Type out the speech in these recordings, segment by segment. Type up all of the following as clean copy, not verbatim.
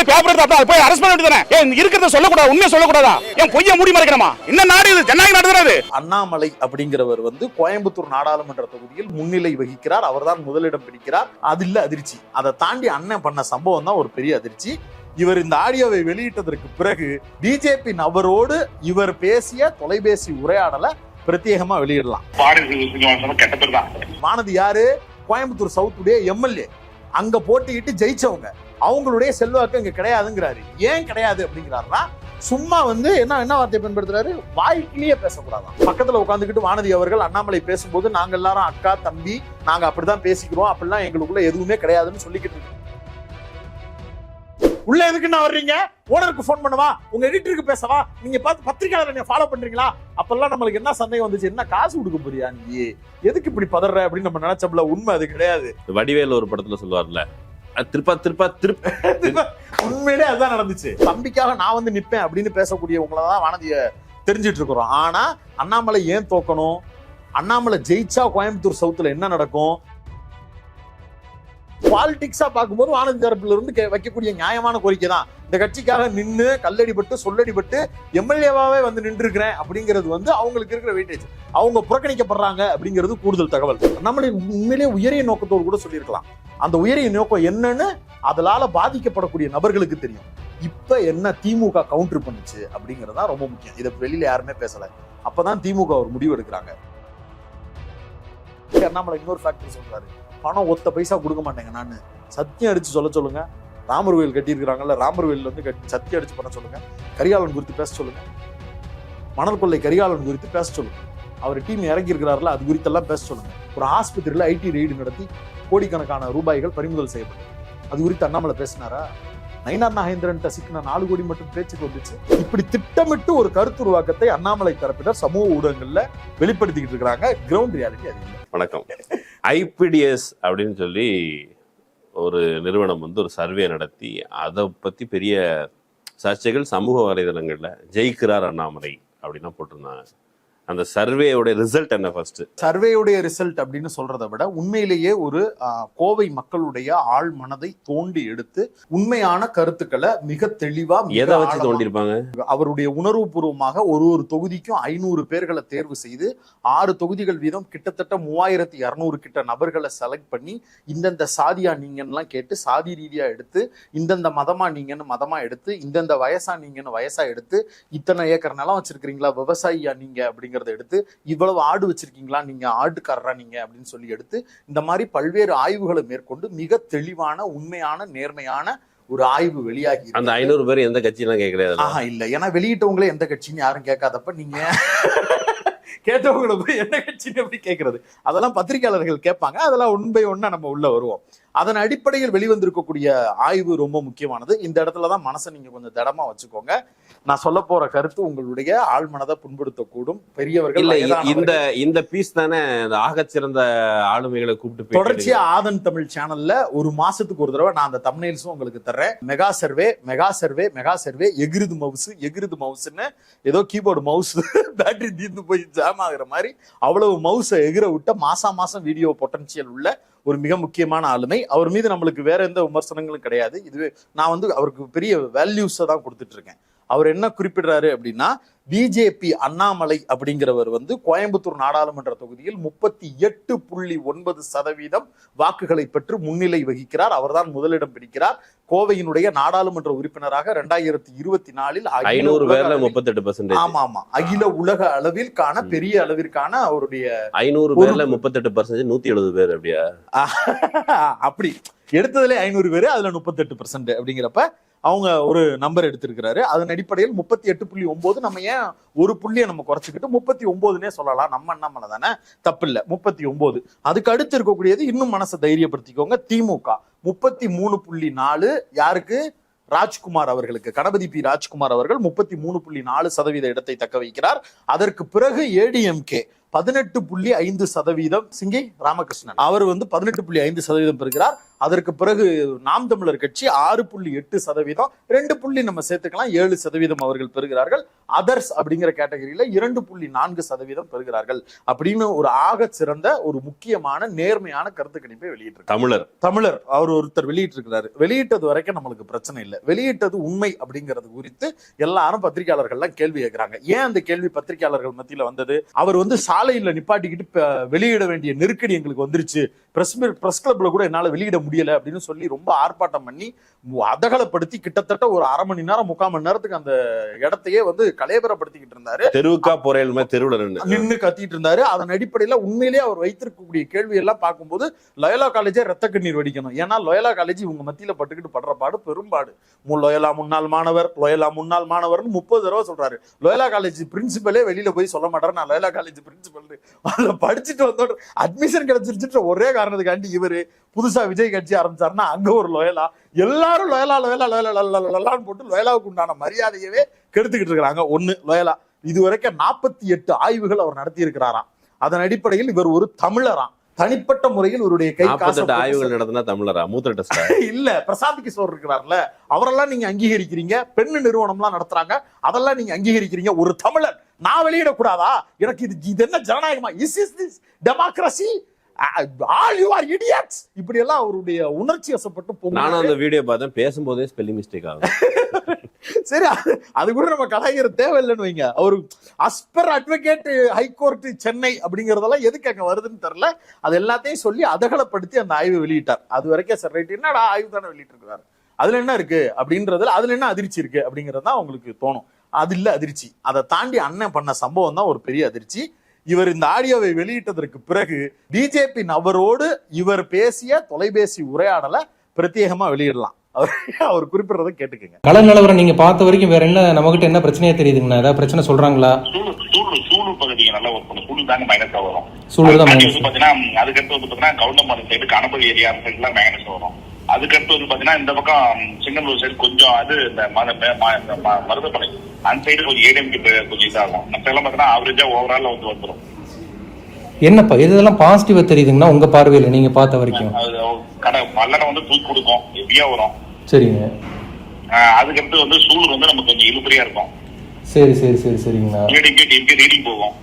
Paper எடுத்து போய் arrest பண்ண வேண்டியதானே? ஏன் இருக்கிறத சொல்லக்கூடாது, உண்மையை சொல்லக்கூடாதா? ஏன் பொய்யை மூடி மறைக்கணுமா? என்ன நாடு இது? ஜனநாயக நாடு தானே இது? அண்ணாமலை அப்படிங்கிறவர் கோயம்புத்தூர் நாடாளுமன்ற தொகுதியில் முன்னிலை வகிக்கிறார். அவர்தான் முதலிடம் பிடிக்கிறார். அது இல்ல அதிர்ச்சி. அதை தாண்டி அண்ணன் பண்ண சம்பவம் தான் ஒரு பெரிய அதிர்ச்சி. இவர் இந்த ஆடியோவை வெளியிட்டதற்கு பிறகு பிஜேபி நபரோடு இவர் பேசிய தொலைபேசி உரையாடலை பிரத்யேகமா வெளியிடலாம். வானதி யாரு? கோயம்புத்தூர் சவுத்துடைய எம்எல்ஏ. அங்க போட்டியிட்டு ஜெயிச்சவங்க. அவங்களுடைய செல்வாக்கு இங்க கிடையாதுங்கிறாரு. ஏன் கிடையாது அப்படிங்கிறாருன்னா, சும்மா என்ன வார்த்தை பயன்படுத்துறாரு? வாய்க்கிலேயே பேசக்கூடாதான். பக்கத்துல உட்காந்துக்கிட்டு வானதி அவர்கள் அண்ணாமலை பேசும்போது நாங்க எல்லாரும் அக்கா தம்பி நாங்க அப்படிதான் பேசிக்கிறோம், அப்படிலாம் எங்களுக்குள்ள எதுவுமே கிடையாதுன்னு சொல்லிக்கிட்டு இருக்கோம். உள்ள எதுக்குன்னா வர்றீங்க? ஓனருக்கு போன் பண்ணவா? உங்க எடிட்டருக்கு பேசவா? நீங்க பார்த்து பத்திரிகையாளர் ஃபாலோ பண்றீங்களா? அப்பெல்லாம் நம்மளுக்கு என்ன சந்தேகம் வந்துச்சு? என்ன காசு கொடுக்க போறியா நீ? எதுக்கு இப்படி பதற அப்படின்னு நம்ம நினைச்சோம்ல. உண்மை அது கிடையாது. வடிவேல் ஒரு படத்துல சொல்லுவார்ல, திருப்ப உண்மையிலே அதுதான் நடந்துச்சு. தம்பிக்காக நான் நிப்பேன் அப்படின்னு பேசக்கூடியவங்களதான் வானதிய தெரிஞ்சிட்டு இருக்கிறோம். ஆனா அண்ணாமலை ஏன் தோக்கணும்? அண்ணாமலை ஜெயிச்சா கோயம்புத்தூர் சவுத்துல என்ன நடக்கும்? பாலிடிக்ஸா பார்க்கும்போது வானதி தரப்புல இருந்து வைக்கக்கூடிய நியாயமான கோரிக்கை தான். இந்த கட்சிக்காக நின்று கல்லடிபட்டு சொல்லடிபட்டு எம்எல்ஏவாவே நின்று இருக்கிறேன் அப்படிங்கிறது அவங்களுக்கு இருக்கிற வெயிட்டேஜ். அவங்க புறக்கணிக்கப்படுறாங்க அப்படிங்கிறது கூடுதல் தகவல். நம்மளே உண்மையிலேயே உயரிய நோக்கத்தோடு கூட சொல்லியிருக்கலாம். அந்த உயரிய நோக்கம் என்னன்னு அதனால பாதிக்கப்படக்கூடிய நபர்களுக்கு தெரியும். இப்ப என்ன திமுக கவுண்டர் பண்ணுச்சு அப்படிங்கறதா ரொம்ப முக்கியம். இதை வெளியில யாருமே பேசல. அப்பதான் திமுக ஒரு முடிவு எடுக்கிறாங்க. அண்ணாமலை இன்னொரு ஃபேக்டர் சொல்றாரு, பணம் ஒத்த பைசா கொடுக்க மாட்டேங்க. நான் சத்தியம் அடிச்சு சொல்லுங்க. ராமர் கோயில் கட்டியிருக்கிறாங்கல்ல, ராமர் கோயில் சத்தியம் அடிச்சு பண்ண சொல்லுங்க. கரிகாலன் குறித்து பேச சொல்லுங்க. மணல் கொள்ளை கரிகாலன் குறித்து பேச சொல்லுங்க. அவர் டீம் இறங்கி இருக்கிறாருல, அது குறித்தெல்லாம் பேச சொல்லுங்க. ஒரு ஆஸ்பத்திரியில ஐடி ரெய்டு நடத்தி கோடிக்கணக்கான ரூபாய்கள் பறிமுதல் செய்யப்படும். அது குறித்து அண்ணாமலை பேசினாரா? நயினார் நாகேந்திரன் சிக்கின 4 கோடி மட்டும் பேச்சுக்கு வந்துச்சு. இப்படி திட்டமிட்டு ஒரு கருத்து உருவாக்கத்தை அண்ணாமலை தரப்பினர் சமூக ஊடகங்கள்ல வெளிப்படுத்திக்கிட்டு இருக்கிறாங்க. கிரவுண்ட் ரியாலிட்டி அது இல்லை. வணக்கம். ஐபிடிஎஸ் அப்படின்னு சொல்லி ஒரு நிறுவனம் ஒரு சர்வே நடத்தி அதை பத்தி பெரிய சர்ச்சைகள் சமூக வலைதளங்கள்ல ஜெயிக்கிறார் அண்ணாமலை அப்படின்னா போட்டிருந்தாங்க. அந்த சர்வேயோட ரிசல்ட் என்ன? ஃபர்ஸ்ட் சர்வேயுடைய ரிசல்ட் அப்படின்னு சொல்றதை விட உண்மையிலேயே ஒரு கோவை மக்களுடைய ஆழ் மனதை தோண்டி எடுத்து உண்மையான கருத்துக்களை மிக தெளிவா எதை வச்சு தோண்டிருப்பாங்க? அவருடைய உணர்வுபூர்வமாக ஒரு தொகுதிக்கும் 500 பேர்களை தேர்வு செய்து 6 தொகுதிகள் வீதம் கிட்டத்தட்ட 3200 கிட்ட நபர்களை செலக்ட் பண்ணி இந்தந்த சாதியா நீங்கன்னுலாம் கேட்டு சாதி ரீதியா எடுத்து, இந்தந்த மதமா நீங்கன்னு மதமா எடுத்து, இந்தந்த வயசா நீங்கன்னு வயசா எடுத்து, இத்தனை ஏக்கர் நிலம் வச்சிருக்கிறீங்களா விவசாயியா நீங்க அப்படிங்கிற எடுத்து, இவ்வளவு ஆடு வச்சிருக்கீங்களா நீங்க ஆட்டுக்காரரா நீங்க அப்படின்னு சொல்லி எடுத்து, இந்த மாதிரி பல்வேறு ஆய்வுகளை மேற்கொண்டு மிக தெளிவான உண்மையான நேர்மையான ஒரு ஆய்வு வெளியாகி. அந்த 500 பேர் எந்த கட்சியெல்லாம் கேட்கல? இல்ல, ஏன்னா வெளியிட்டவங்களே எந்த கட்சின்னு யாரும் கேட்காதப்ப நீங்க கேட்டவங்களை போய் என்ன கட்சின்னு எப்படி கேட்கறது? அதெல்லாம் பத்திரிகையாளர்கள் கேட்பாங்க. அதெல்லாம் உண்மை ஒண்ணா நம்ம உள்ள வருவோம். அதன் அடிப்படையில் வெளிவந்திருக்கக்கூடிய ஆய்வு ரொம்ப முக்கியமானது. இந்த இடத்துலதான் மனசை நீங்க கொஞ்சம் திடமா வச்சுக்கோங்க. நான் சொல்ல போற கருத்து உங்களுடைய ஆழ்மனதை புண்படுத்தக்கூடும். பெரியவர்கள் இந்த பீஸ் தானே ஆகச்சிறந்த ஆளுமைகளை கூப்பிட்டு தொடர்ச்சியா ஆதன் தமிழ் சேனல்ல ஒரு மாசத்துக்கு ஒரு தடவை நான் அந்த தம்ப்நெயில்ஸும் உங்களுக்கு தர்றேன். மெகா சர்வே எகிருது மவுஸ்ன்னு ஏதோ கீபோர்டு மவுஸ் பேட்டரி தீர்ந்து போய் ஜாம் ஆகுற மாதிரி அவ்வளவு மவுஸை எகிர விட்ட மாசம் வீடியோ பொட்டன்சியல் உள்ள ஒரு மிக முக்கியமான ஆளுமை. அவர் மீது நம்மளுக்கு வேற எந்த விமர்சனங்களும் கிடையாது. இதுவே நான் அவருக்கு பெரிய வேல்யூஸை தான் கொடுத்துட்டு இருக்கேன். அவர் என்ன குறிப்பிடுறாரு அப்படின்னா, பிஜேபி அண்ணாமலை அப்படிங்கிறவர் கோயம்புத்தூர் நாடாளுமன்ற தொகுதியில் 38.9% வாக்குகளை பெற்று முன்னிலை வகிக்கிறார். அவர்தான் முதலிடம் பிடிக்கிறார். கோவையினுடைய நாடாளுமன்ற உறுப்பினராக 2024 500 பேர்ல 38%. ஆமா, அகில உலக அளவிற்கான பெரிய அளவிற்கான அவருடைய 500 பேர்ல 38% 170 பேர் அப்படியா? அப்படி எடுத்ததுல 500 பேரு, அதுல 38% அப்படிங்கிறப்ப அவங்க ஒரு நம்பர் எடுத்திருக்கிறாரு. அதன் அடிப்படையில் 38.9 நம்ம ஏன் ஒரு புள்ளியை நம்ம குறைச்சிக்கிட்டு 39 சொல்லலாம். நம்ம அண்ணாமலை தானே, தப்பு இல்ல. 39. அதுக்கு அடுத்து இருக்கக்கூடியது இன்னும் மனசை தைரியப்படுத்திக்கோங்க. திமுக 33.4. யாருக்கு? ராஜ்குமார் அவர்களுக்கு, கணபதி பி ராஜ்குமார் அவர்கள் 33.4% இடத்தை தக்க வைக்கிறார். அதற்கு பிறகு ஏடிஎம்கே 18.5% சிங்கி ராமகிருஷ்ணன் அவர் வந்து 18.5% பெறுகிறார். அதற்கு பிறகு நாம் தமிழர் கட்சி 6.8%, 2 புள்ளி நம்ம சேர்த்துக்கலாம் 7% அவர்கள் பெறுகிறார்கள். அதர்ஸ் அப்படிங்கிற கேட்டகரியில 2.4% பெறுகிறார்கள் அப்படின்னு ஒரு ஆக சிறந்த ஒரு முக்கியமான நேர்மையான கருத்து கணிப்பை வெளியிட்டு தமிழர் அவர் ஒருத்தர் வெளியிட்டிருக்கிறாரு. வெளியிட்டது வரைக்கும் நம்மளுக்கு பிரச்சனை இல்லை. வெளியிட்டது உண்மை அப்படிங்கிறது குறித்து எல்லாரும் பத்திரிகையாளர்கள்லாம் கேள்வி கேட்கிறாங்க. ஏன் அந்த கேள்வி பத்திரிகையாளர்கள் மத்தியில வந்தது? அவர் வந்து சாலையில நிப்பாட்டிக்கிட்டு வெளியிட வேண்டிய நெருக்கடி எங்களுக்கு வந்துருச்சு, பிரஸ் கிளப்ல கூட என்னால வெளியிட முடியல அப்படின்னு சொல்லி ரொம்ப ஆர்ப்பாட்டம் பண்ணி அதகலப்படுத்தி கிட்டத்தட்ட ஒரு அரை மணி நேரம் 3/4 மணி நேரத்துக்கு அந்த இடத்தையே வந்து கலையபரப்படுத்திக்கிட்டு இருந்தாரு. தெருவுக்கா போறையில் தெருவுல நின்று கத்திட்டு இருந்தாரு. அதன் அடிப்படையில உண்மையிலேயே அவர் வைத்திருக்கக்கூடிய கேள்வி எல்லாம் பார்க்கும்போது லயோலா காலேஜே ரத்த கண்ணீர் வடிக்கணும். ஏன்னா லயோலா காலேஜ் இவங்க மத்தியில பட்டுக்கிட்டு படுற பாடு பெரும்பாடு. லயோலா முன்னாள் மாணவர் 30 தடவை சொல்றாரு. லயோலா காலேஜ் பிரின்சிபலே வெளியில போய் சொல்ல மாட்டாரு நான் லயோலா காலேஜ் பிரின்சிபல். அதுல படிச்சுட்டு வந்தோட அட்மிஷன் கிடைச்சிருச்சுன்ற ஒரே காரணத்துக்காண்டி இவரு புதுசா விஜய் கட்சி ஆரம்பிச்சாருன்னா அங்க ஒரு லயோலா, எல்லாரும் லயோலான்னு போட்டு லயோலாவுக்கு உண்டான மரியாதையவே கெடுத்துக்கிட்டு இருக்கிறாங்க. ஒண்ணு லயோலா இதுவரைக்கும் 48 ஆய்வுகள் அவர் நடத்தி இருக்கிறாராம். அதன் அடிப்படையில் இவர் ஒரு தமிழராம். தனிப்பட்ட முறையில் இவருடைய கை காசு ஆய்வுகள் நடத்தினா தமிழரா? இல்ல, பிரசாந்த் கிஷோர் இருக்கிறார்ல, அவரெல்லாம் நீங்க அங்கீகரிக்கிறீங்க. பெண்ணு நிறுவனம்லாம் நடத்துறாங்க, அதெல்லாம் நீங்க அங்கீகரிக்கிறீங்க. ஒரு தமிழர் நான் வெளியிடக்கூடாதா? எனக்கு இது என்ன ஜனநாயகமா? Is this democracy? All you are idiots. இப்படி எல்லாம் அவருடைய உணர்ச்சி வசப்பட்டு போகும். நானும் அந்த வீடியோ பார்த்தேன், பேசும்போதே ஸ்பெல்லிங் மிஸ்டேக் ஆகும். சரி, அது கூட நம்ம கலாய்கிற தேவையில்லைன்னு வைங்க. அவரு அஸ்பர் அட்வொகேட் ஹைகோர்ட் சென்னை அப்படிங்கறதெல்லாம் எதுக்கு அங்க வருதுன்னு தெரியல. அது எல்லாத்தையும் சொல்லி அதகலப்படுத்தி அந்த ஆய்வு வெளியிட்டார். அது வரைக்கும் சரி ரைட், என்னடா ஆய்வு தானே வெளியிட்டு இருக்கிறாரு, அதுல என்ன இருக்கு அப்படின்றதுல அதுல என்ன அதிர்ச்சி இருக்கு அப்படிங்கறது தான் உங்களுக்கு தோணும். அது இல்ல அதிர்ச்சி. அதை தாண்டி அண்ணன் பண்ண சம்பவம் தான் ஒரு பெரிய அதிர்ச்சி. இவர் இந்த ஆடியோவை வெளியிட்டதற்கு பிறகு பிஜேபி நபரோடு இவர் பேசிய தொலைபேசி உரையாடலை பிரத்யேகமா வெளியிடலாம். அவர் குறிப்பிடுறதை கேட்டுக்கங்க. கள நிலவரம் நீங்க பார்த்த வரைக்கும் வேற என்ன நமக்கிட்ட என்ன பிரச்சனையா தெரியுதுங்கண்ணா? ஏதாவது பிரச்சனை சொல்றாங்களா? சூலூர் பகுதிக்கு நல்லா ஒர்க் பண்ணும். சூலூர் தாங்க மைனஸா வரும். சூலூர் தான் மைனஸ். பாத்தீங்கன்னா அதுக்கடுத்து வந்து பாத்தீங்கன்னா கவுண்டம்பாளையம் சைடு கணபதி ஏரியா சைடுலாம் மைனஸ் வரும். அதுக்கடுத்து வந்து பாத்தீங்கன்னா இந்த பக்கம் சிங்கனூர் சைடு கொஞ்சம் அது இந்த மருதப்படை அந்த சைடு கொஞ்சம் ஏடிஎம்க்கு கொஞ்சம் இதாகும். மற்ற எல்லாம் பாத்தீங்கன்னா ஆவரேஜா ஓவரால் வந்து வந்துடும். என்னப்பா இதெல்லாம் பாசிட்டிவா தெரியுதுங்கன்னா உங்க பார்வையில நீங்க பார்த்த வரைக்கும்? கடை மல்லனை வந்து தூக்கி கொடுக்கும், எப்படியா வரும். சரிங்க. அதுக்கடுத்து வந்து சூலூர் வந்து நமக்கு கொஞ்சம் இழுபறியா இருக்கும். சரி சரி சரி சரிங்கண்ணா. ரீடிங் போகும்,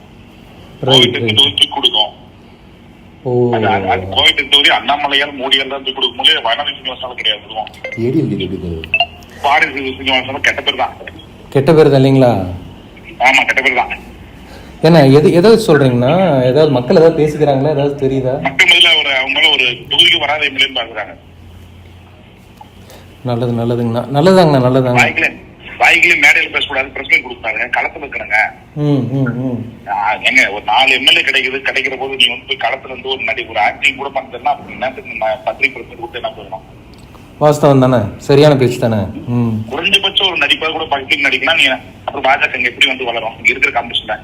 தூக்கி கொடுக்கும். ஓ, கோவிட் தவிர அண்ணாமலையால் மோடியால் தான் தூக்கி கொடுக்கும் போது வயநாடு சீனிவாசனாலும் கிடையாது. பாரி சீனிவாசனும் கெட்ட பேர் தான். கெட்ட பேர் தான் இல்லைங்களா? ஆமா, கெட்ட பேர் தான். ஏன்னா எதாவது சொல்றீங்கன்னா ஏதாவது மக்கள் ஏதாவது பேசிக்கிறாங்களா? ஏதாவது தெரியுதா? மக்கள் மேல அவங்க ஒரு தொகுதிக்கு வராத எம்எல்ஏன்னு பாக்குறாங்க. நல்லதுங்கண்ணா, நல்லதாங்க. வாய்களே மேடையில் பேசக்கூடாது, பிரச்சனை கொடுத்தாங்க, களத்துல இருக்கிறாங்க. ஏங்க ஒரு 4 எம்எல்ஏ கிடைக்கிற போது நீங்க வந்து களத்துல இருந்து ஒரு ஆக்டிங் கூட பண்றதுன்னா பத்திரிகை பிரச்சனை கொடுத்து என்ன போயிடணும்? வாஸ்தவம் தானே, சரியான பேச்சு தானே. குறைஞ்சபட்சம் ஒரு நடிப்பாக கூட பக்கத்துக்கு நடிக்கலாம். நீங்க அப்புறம் பாஜக எப்படி வந்து வளரும் இருக்கிற காம்படிஷன்ல?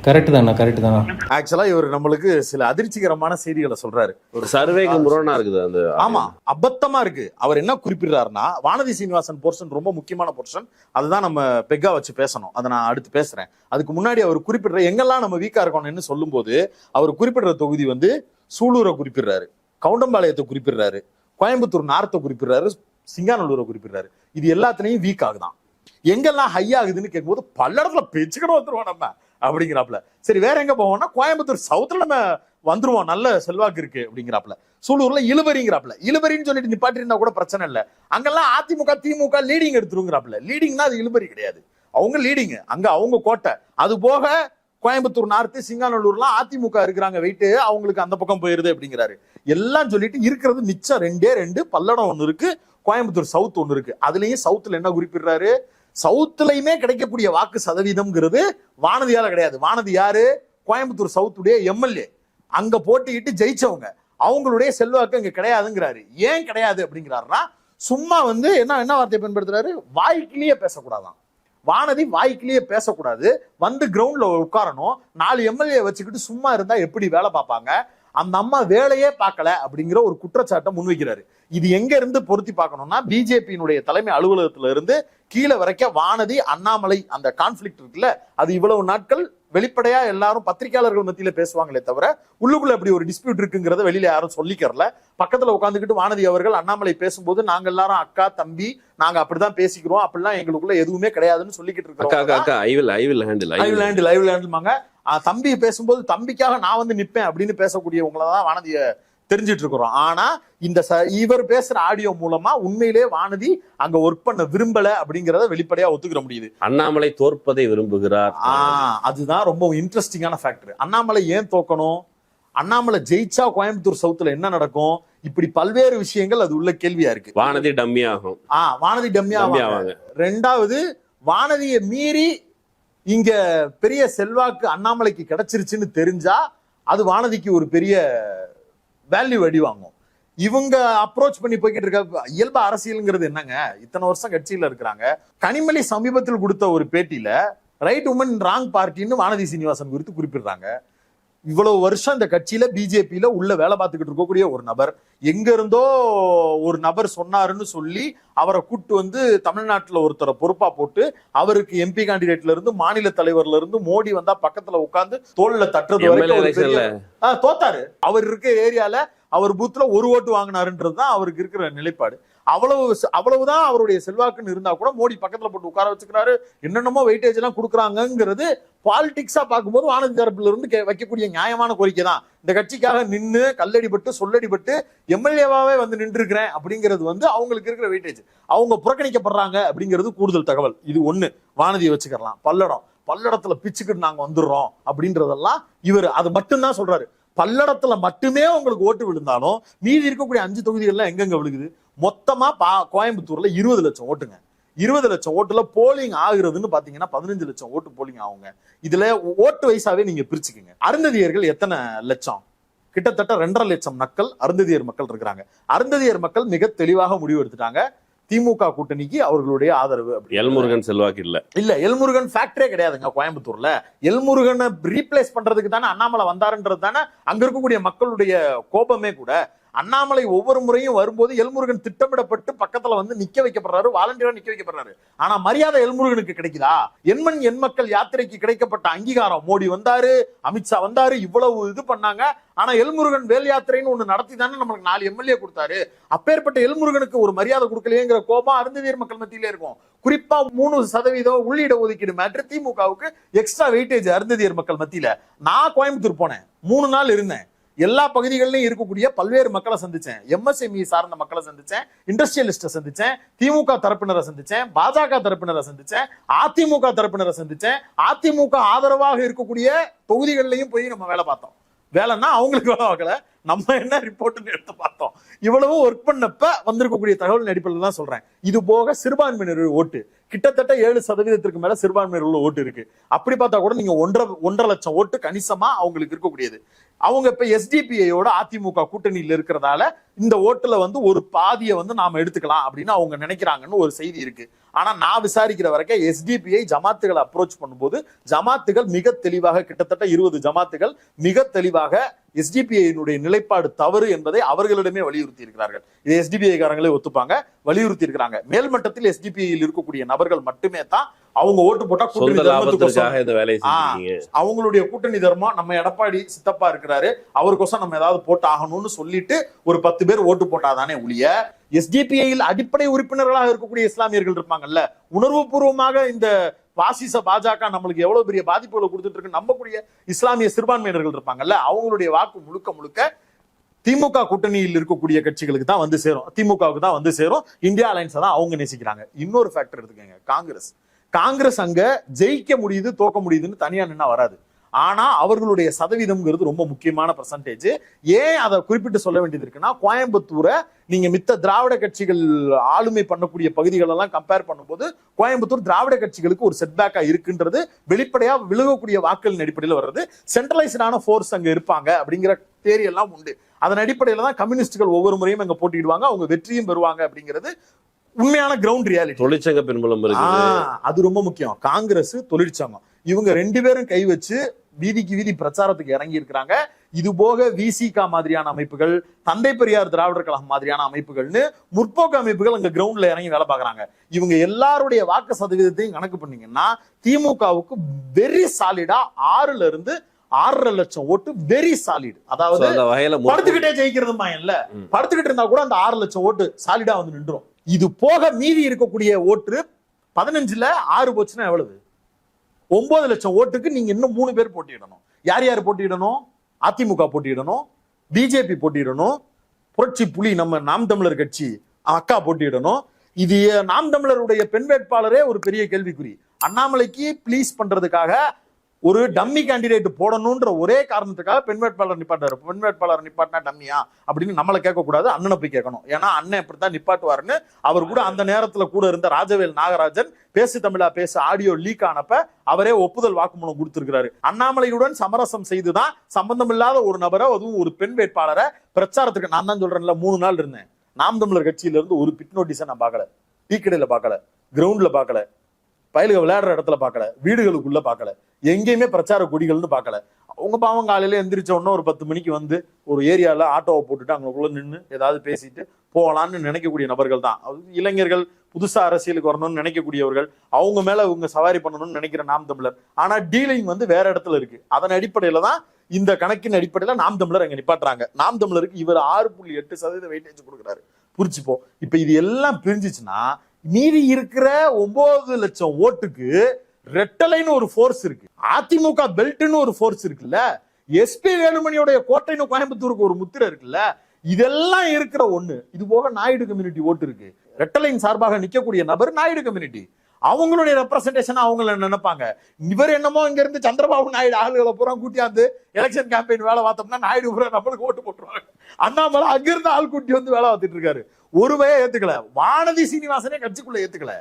கரெக்ட் தானே. ஆக்சுவலா இவர் நம்மளுக்கு சில அதிர்ச்சிகரமான செய்திகளை சொல்றாரு. ஒரு சர்வேக்கு முரணா இருக்குது அந்த. ஆமா, அபத்தமா இருக்கு. அவர் என்ன குறிப்பிடுறாருன்னா, வானதி சீனிவாசன் போர்ஷன் ரொம்ப முக்கியமான போர்ஷன். அதுதான் நம்ம பெக்கா வச்சு பேசணும். அதை நான் அடுத்து பேசுறேன். அதுக்கு முன்னாடி அவர் குறிப்பிடுற எங்கெல்லாம் நம்ம வீக்கா இருக்கணும்னு சொல்லும் போது அவர் குறிப்பிடுற தொகுதி வந்து சூலூரை குறிப்பிடுறாரு, கவுண்டம்பாளையத்தை குறிப்பிடுறாரு, கோயம்புத்தூர் நார்த்தை குறிப்பிடுறாரு, சிங்காநல்லூரை குறிப்பிடுறாரு. இது எல்லாத்துலயும் வீக் ஆகுதான். எங்கெல்லாம் ஹை ஆகுதுன்னு கேட்கும்போது பல இடத்துல பேச்சுக்கணும் வந்துருவோம் நம்ம அப்படிங்கிறாப்ல. சரி, வேற எங்க போவோம்னா கோயம்புத்தூர் சவுத்துல நம்ம வந்துருவோம், நல்ல செல்வாக்கு இருக்கு அப்படிங்கிறாப்ல. சூலூர்ல இழுபறிங்கிறாப்ல. இழுபறின்னு சொல்லிட்டு நிப்பாட்டி இருந்தா கூட பிரச்சனை இல்லை. அங்கெல்லாம் அதிமுக திமுக லீடிங் எடுத்துருங்கிறாப்ல. லீடிங்னா அது இழுபறி கிடையாது, அவங்க லீடிங், அங்க அவங்க கோட்டை. அது போக கோயம்புத்தூர் நார்த்து சிங்காநல்லூர்லாம் அதிமுக இருக்கிறாங்க, வெயிட்டு அவங்களுக்கு அந்த பக்கம் போயிருது அப்படிங்கிறாரு. எல்லாம் சொல்லிட்டு இருக்கிறது மிச்சம் 2 பல்லடம் ஒண்ணு இருக்கு, கோயம்புத்தூர் சவுத் ஒண்ணு இருக்கு. அதுலயும் சவுத்துல என்ன குறிப்பிடுறாரு? சவுத்துலயுமே கிடைக்கக்கூடிய வாக்கு சதவீதம்ங்கிறது வானதியால கிடையாது. வானதி யாரு? கோயம்புத்தூர் சவுத்துடைய எம்எல்ஏ, அங்க போட்டிக்கிட்டு ஜெயிச்சவங்க. அவங்களுடைய செல்வாக்கு அங்க கிடையாதுங்கிறாரு. ஏன் கிடையாது அப்படிங்கிறாருன்னா, சும்மா வந்து என்ன வார்த்தையை பயன்படுத்துறாரு? வாய்க்கிலேயே பேசக்கூடாதான். வானதி வாய்க்கிலேயே பேசக்கூடாது, வந்து கிரவுண்ட்ல உட்காரணும். 4 எம்எல்ஏ வச்சுக்கிட்டு சும்மா இருந்தா எப்படி வேலை பார்ப்பாங்க? அந்த அம்மா வேலையே பார்க்கல அப்படிங்கிற ஒரு குற்றச்சாட்டை முன்வைக்கிறாரு. இது எங்க இருந்து பொருத்தி பார்க்கணும்னா, பிஜேபியினுடைய தலைமை அலுவலகத்துல இருந்து கீழே வரைக்கும் வானதி அண்ணாமலை அந்த கான்ஃபிளிக்ட் இருக்குல்ல, அது இவ்வளவு நாட்கள் வெளிப்படையா எல்லாரும் பத்திரிகையாளர்கள் மத்தியில பேசுவாங்களே தவிர உள்ளுக்குள்ள அப்படி ஒரு டிஸ்பியூட் இருக்குங்கிறத வெளியில யாரும் சொல்லிக்கறல. பக்கத்துல உட்காந்துக்கிட்டு வானதி அவர்கள் அண்ணாமலை பேசும்போது நாங்க எல்லாரும் அக்கா தம்பி நாங்க அப்படிதான் பேசிக்கிறோம், அப்படிலாம் எங்களுக்குள்ள எதுவுமே கிடையாதுன்னு சொல்லிக்கிட்டு இருக்கோம். தம்பி பேசும்போது தம்பிக்காக நான் வந்து நிப்பேன் அப்படின்னு பேசக்கூடியவங்களதான் வானதிய தெரிஞ்சிட்டு இருக்கிறோம். ஆனா இந்த இவர் பேசுற ஆடியோ மூலமா உண்மையிலே வானதி அங்க ஒர்க் பண்ண விரும்பல அப்படிங்கறத வெளிப்படையா ஒத்துக்கிற முடியுது. அண்ணாமலை தோற்பதை விரும்புகிறார். அதுதான் ரொம்ப இன்ட்ரெஸ்டிங்கான ஃபேக்டர். அண்ணாமலை ஏன் தோக்கணும்? அண்ணாமலை ஜெயிச்சா கோயம்புத்தூர் சவுத்துல என்ன நடக்கும்? இப்படி பல்வேறு விஷயங்கள் அது உள்ள கேள்வியா இருக்கு. வானதி டம்மி ஆகும். வானதி டம்மி ஆவாங்க. ரெண்டாவது, வானதியை மீறி இங்க பெரிய செல்வாக்கு அண்ணாமலைக்கு கிடைச்சிருச்சுன்னு தெரிஞ்சா அது வானதிக்கு ஒரு பெரிய வேல்யூ அடி வாங்கும். இவங்க அப்ரோச் பண்ணி போய்கிட்டு இருக்க இயல்பு அரசியல்ங்கிறது என்னங்க? இத்தனை வருஷம் கட்சியில இருக்கிறாங்க. கனிமொழி சமீபத்தில் கொடுத்த ஒரு பேட்டியில ரைட் உமன் ராங் பார்ட்டின்னு வானதி சீனிவாசன் குறித்து குறிப்பிடுறாங்க. இவ்வளவு வருஷம் இந்த கட்சியில பிஜேபியில உள்ள வேலை பார்த்துக்கிட்டு இருக்கக்கூடிய ஒரு நபர் எங்க இருந்தோ ஒரு நபர் சொன்னாருன்னு சொல்லி அவரை கூட்டு வந்து தமிழ்நாட்டுல ஒருத்தரை பொறுப்பா போட்டு அவருக்கு எம்பி கேண்டிடேட்ல இருந்து மாநில தலைவர்ல இருந்து மோடி வந்தா பக்கத்துல உட்கார்ந்து தோல்ல தட்டுறது வரைக்கும் தோத்தாரு. அவர் இருக்க ஏரியால அவர் பூத்துல ஒரு ஓட்டு வாங்கினாருன்றதுதான் அவருக்கு இருக்கிற நிலைப்பாடு. அவ்வளவுதான் அவருடைய செல்வாக்குன்னு இருந்தா கூட மோடி பக்கத்துல போட்டு உட்கார வச்சுக்கிறாரு. என்னென்னமோ வெயிட்டேஜ் எல்லாம் கொடுக்குறாங்கிறது பாலிடிக்ஸா பார்க்கும்போது வானதி தரப்புல இருந்து வைக்கக்கூடிய நியாயமான கோரிக்கை தான். இந்த கட்சிக்காக நின்று கல்லடிபட்டு சொல்லடிபட்டு எம்எல்ஏவாவே வந்து நின்று இருக்கிறேன் அப்படிங்கிறது வந்து அவங்களுக்கு இருக்கிற வெயிட்டேஜ். அவங்க புறக்கணிக்கப்படுறாங்க அப்படிங்கிறது கூடுதல் தகவல். இது ஒண்ணு வானதியை வச்சுக்கலாம். பல்லடத்துல பிச்சுக்கிட்டு நாங்க வந்துடுறோம் அப்படின்றதெல்லாம் இவர் அது மட்டும்தான் சொல்றாரு. பல்லடத்துல மட்டுமே உங்களுக்கு ஓட்டு விழுந்தாலும் மீதி இருக்கக்கூடிய 5 தொகுதிகள்லாம் எங்கெங்க விழுகுது? மொத்தமா கோயம்புத்தூர்ல 20 லட்சம் ஓட்டுங்க. 20 லட்சம் ஓட்டுல போலிங் ஆகுறதுன்னு பாத்தீங்கன்னா 15 லட்சம் ஓட்டு போலிங் ஆகுங்க. இதுல ஓட்டு வயசாவே நீங்க பிரிச்சுக்கங்க. அருந்ததியர்கள் எத்தனை லட்சம்? கிட்டத்தட்ட 2.5 லட்சம் மக்கள் அருந்ததியர் மக்கள் இருக்கிறாங்க. அருந்ததியர் மக்கள் மிக தெளிவாக முடிவு எடுத்துட்டாங்க. திமுக கூட்டணிக்கு அவர்களுடைய ஆதரவு. எல்முருகன் செல்வாக்கு இல்ல எல்முருகன் ஃபேக்டரே கிடையாதுங்க கோயம்புத்தூர்ல. எல்முருகனை ரீப்ளேஸ் பண்றதுக்கு தானே அண்ணாமலை வந்தாருன்றது தானே அங்க இருக்கக்கூடிய மக்களுடைய கோபமே கூட. அண்ணாமலை ஒவ்வொரு முறையும் வரும்போது எல்முருகன் திட்டமிடப்பட்டு பக்கத்துல வந்து நிக்க வைக்கப்படுறாரு, வாலண்டியரா நிக்க வைக்கப்படுறாரு. ஆனா மரியாதை எல்முருகனுக்கு கிடைக்குதா? எண்மண் எண் மக்கள் யாத்திரைக்கு கிடைக்கப்பட்ட அங்கீகாரம், மோடி வந்தாரு, அமித்ஷா வந்தாரு, இவ்வளவு இது பண்ணாங்க. ஆனா எல்முருகன் வேல் யாத்திரைன்னு ஒண்ணு நடத்தி தானே நம்மளுக்கு 4 எம்எல்ஏ கொடுத்தாரு. அப்பேற்பட்ட எல்முருகனுக்கு ஒரு மரியாதை கொடுக்கலையேங்கிற கோபம் அருந்ததியர் மக்கள் மத்தியிலே இருக்கும். குறிப்பா 3% உள்ளிட ஒதுக்கீடு மேட்ரு திமுகவுக்கு எக்ஸ்ட்ரா வெயிட்டேஜ் அருந்ததியர் மக்கள் மத்தியில. நான் கோயம்புத்தூர் போனேன், 3 நாள் இருந்தேன். எல்லா பகுதிகளிலும் இருக்கக்கூடிய பல்வேறு மக்களை சந்திச்சேன். எம்எஸ்எம்இ சார்ந்த மக்களை சந்திச்சேன், இண்டஸ்ட்ரியலிஸ்ட சந்திச்சேன், திமுக தரப்பினரை சந்திச்சேன், பாஜக தரப்பினரை சந்திச்சேன், அதிமுக தரப்பினரை சந்திச்சேன். அதிமுக ஆதரவாக இருக்கக்கூடிய தொகுதிகளிலையும் போய் நம்ம வேலை பார்த்தோம். வேலைன்னா அவங்களுக்கு வேலை பார்க்கல, நம்ம என்ன ரிப்போர்ட்னு எடுத்து பார்த்தோம். இவ்வளவு ஒர்க் பண்ணப்ப வந்திருக்கக்கூடிய தகவல் அடிப்படையில் தான் சொல்றேன். இது போக சிறுபான்மையினர் ஓட்டு கிட்டத்தட்ட 7% மேல சிறுபான்மையினர் ஓட்டு இருக்கு. அப்படி பார்த்தா கூட நீங்க 1.5 லட்சம் ஓட்டு கணிசமா அவங்களுக்கு இருக்கக்கூடியது. அவங்க இப்ப எஸ்டிபிஐயோட அதிமுக கூட்டணியில் இருக்கிறதால இந்த ஓட்டுல வந்து ஒரு பாதியை வந்து நாம எடுத்துக்கலாம் அப்படின்னு அவங்க நினைக்கிறாங்கன்னு ஒரு செய்தி இருக்கு. ஆனா நான் விசாரிக்கிற வரைக்கும் எஸ்டிபிஐ ஜமாத்துகளை அப்ரோச் பண்ணும்போது ஜமாத்துகள் மிக தெளிவாக, கிட்டத்தட்ட 20 ஜமாத்துகள் மிக தெளிவாக எஸ்டிபிஐனுடைய நிலைப்பாடு தவறு என்பதை அவர்களிடமே வலியுறுத்தி இருக்கிறார்கள். இதை எஸ்டிபிஐ காரங்களே ஒத்துப்பாங்க, வலியுறுத்தி இருக்கிறாங்க. மேல்மட்டத்தில் எஸ்டிபிஐயில் இருக்கக்கூடிய நபர்கள் மட்டுமே தான் அவங்க ஓட்டு போட்டா அவங்களுடைய கூட்டணி தர்மம், நம்ம எடப்பாடி சித்தப்பா இருக்கிறாரு அவருக்கோசம் நம்ம ஏதாவது போட்டு ஆகணும்னு சொல்லிட்டு ஒரு 10 பேர் ஓட்டு போட்டாதானே ஒழிய எஸ்டிபிஐயில் அடிப்படை உறுப்பினர்களாக இருக்கக்கூடிய இஸ்லாமியர்கள் இருப்பாங்கல்ல, உணர்வு பூர்வமாக இந்த பாசிச பாஜக நம்மளுக்கு எவ்வளவு பெரிய பாதிப்புகளை கொடுத்துட்டு இருக்கு நம்பக்கூடிய இஸ்லாமிய சிறுபான்மையினர்கள் இருப்பாங்கல்ல, அவங்களுடைய வாக்கு முழுக்க திமுக கூட்டணியில் இருக்கக்கூடிய கட்சிகளுக்கு தான் வந்து சேரும், திமுகவுக்கு தான் வந்து சேரும். இந்தியா அலைன்ஸ் தான் அவங்க நேசிக்கிறாங்க. இன்னொரு ஃபேக்டர் எடுத்துக்கங்க, காங்கிரஸ் அங்க ஜெயிக்க முடியுது தோக்க முடியுதுன்னு தனியா நின்னா வராது. ஆனா அவர்களுடைய சதவீதம்ங்கிறது ரொம்ப முக்கியமான பெர்சன்டேஜ். ஏன் அதை குறிப்பிட்டு சொல்ல வேண்டியது இருக்குன்னா, கோயம்புத்தூரை நீங்க மித்த திராவிட கட்சிகள் ஆளுமை பண்ணக்கூடிய பகுதிகள் எல்லாம் கம்பேர் பண்ணும்போது கோயம்புத்தூர் திராவிட கட்சிகளுக்கு ஒரு செட்பேக்கா இருக்குன்றது வெளிப்படையா விழுகக்கூடிய வாக்குகளின் அடிப்படையில் வர்றது. சென்ட்ரலைஸ்டான ஃபோர்ஸ் அங்க இருப்பாங்க அப்படிங்கிற தேரி எல்லாம் உண்டு. அதன் அடிப்படையில தான் கம்யூனிஸ்டுகள் ஒவ்வொரு முறையும் அங்க போட்டிடுவாங்க, அவங்க வெற்றியும் பெறுவாங்க அப்படிங்கிறது உண்மையான கிரவுண்ட் ரியாலிட்டி. தொழிற்சங்க பின்புலம் அது ரொம்ப முக்கியம். காங்கிரஸ் தொழிற்சங்கம் இவங்க 2 பேரும் கை வச்சு வீதிக்கு வீதி பிரச்சாரத்துக்கு இறங்கி இருக்கிறாங்க. இது போக விசிகா மாதிரியான அமைப்புகள், தந்தை பெரியார் திராவிடர் கழகம் மாதிரியான அமைப்புகள்னு முற்போக்கு அமைப்புகள் அங்க கிரவுண்ட்ல இறங்கி வேலை பார்க்கறாங்க. இவங்க எல்லாருடைய வாக்கு சதவீதத்தையும் கணக்கு பண்ணீங்கன்னா திமுகவுக்கு வெரி சாலிடா 6 இருந்து 6.5 லட்சம் ஓட்டு வெரி சாலிட். அதாவது படுத்துக்கிட்டே ஜெயிக்கிறதுமா இல்ல, படுத்துக்கிட்டு இருந்தா கூட அந்த 6 லட்சம் ஓட்டு சாலிடா வந்து நின்றும். இது போக மீதி இருக்கக்கூடிய ஓட்டு 15ல 6 போச்சுன்னா எவ்வளவு? 9 லட்சம் ஓட்டுக்கு நீங்க இன்னும் 3 பேர் போட்டியிடணும். யார் யார் போட்டியிடணும்? அதிமுக போட்டியிடணும், பிஜேபி போட்டியிடணும், புரட்சி புலி நம்ம நாம் தமிழர் கட்சி அக்கா போட்டியிடணும். இது நாம் தமிழருடைய பெண் வேட்பாளரே ஒரு பெரிய கேள்விக்குறி. அண்ணாமலைக்கு ப்ளீஸ் பண்றதுக்காக ஒரு டம்மி கேண்டிடேட் போடணும்ன்ற ஒரே காரணத்துக்காக பெண் வேட்பாளர் நிப்பாட்டாரு. பெண் வேட்பாளர் நிப்பாட்டினா டம்மியா அப்படின்னு நம்மளை கேட்க கூடாது, அண்ணனை போய் கேட்கணும். ஏன்னா அண்ணன் இப்படித்தான் நிப்பாட்டுவாருன்னு அவர் கூட அந்த நேரத்துல கூட இருந்த ராஜவேல் நாகராஜன் பேசு தமிழா பேசு ஆடியோ லீக் ஆனப்ப அவரே ஒப்புதல் வாக்குமூலம் கொடுத்திருக்கிறாரு. அண்ணாமலையுடன் சமரசம் செய்துதான் சம்பந்தம் இல்லாத ஒரு நபரை, அதுவும் ஒரு பெண் வேட்பாளரை பிரச்சாரத்துக்கு, நான் தான் சொல்றேன்ல 3 நாள் இருந்தேன், நாம் தமிழர் கட்சியில இருந்து ஒரு பிட் நோட்டீஸை நான் பார்க்கல, டீ கடையில பார்க்கல, கிரவுண்ட்ல பார்க்கல, பயலுக விளையாடுற இடத்துல பார்க்கல, வீடுகளுக்குள்ள பார்க்கல, எங்கேயுமே பிரச்சார கொடிகள்னு பார்க்கல. அவங்க பாவம் காலையில எந்திரிச்ச உடனே ஒரு 10 மணிக்கு வந்து ஒரு ஏரியால ஆட்டோவை போட்டுட்டு அங்களுக்குள்ள நின்று ஏதாவது பேசிட்டு போகலான்னு நினைக்கக்கூடிய நபர்கள் தான். இளைஞர்கள் புதுசா அரசியலுக்கு வரணும்னு நினைக்கக்கூடியவர்கள், அவங்க மேல இவங்க சவாரி பண்ணணும்னு நினைக்கிற நாம் தமிழர். ஆனா டீலிங் வந்து வேற இடத்துல இருக்கு. அதன் அடிப்படையில தான் இந்த கணக்கின் அடிப்படையில நாம் தமிழர் அங்க நிப்பாட்டுறாங்க. நாம் தமிழருக்கு இவர் 6.8% வெயிட்டேஜ் கொடுக்குறாரு. புரிச்சுப்போம். இப்ப இது எல்லாம் பிரிஞ்சிச்சுன்னா மீதி இருக்கிற 9 லட்சம் ஓட்டுக்கு ரெட்டலைன்னு ஒரு ஃபோர்ஸ் இருக்கு, அதிமுக பெல்ட்னு ஒரு ஃபோர்ஸ் இருக்குல்ல, எஸ்பி வேலுமணியோட கோட்டைன்னு கோயம்புத்தூருக்கு ஒரு முத்திரை இருக்குல்ல, இதெல்லாம் இருக்கிற ஒண்ணு. இது போக நாயுடு கம்யூனிட்டி ஓட்டு இருக்கு. ரெட்டலைன் சார்பாக நிக்கக்கூடிய நபர் நாயுடு கம்யூனிட்டி. அவங்களுடைய ரெப்ரசன்டேஷன் அவங்கள நினைப்பாங்க. இவர் என்னமோ இங்க இருந்து சந்திரபாபு நாயுடு ஆளுகளை பூரா கூட்டியாந்து எலெக்ஷன் கேம்பெயின் வேலை பார்த்தோம்னா நாயுடு பூரா நம்மளுக்கு ஓட்டு போட்டுருவாங்க. அண்ணாமலை அங்கிருந்து ஆள் கூட்டி வந்து வேலை பார்த்துட்டு இருக்காரு. ஒரு வய ஏத்துக்கல, வானதி சீனிவாசனே கட்சிக்குள்ள ஏத்துக்கல.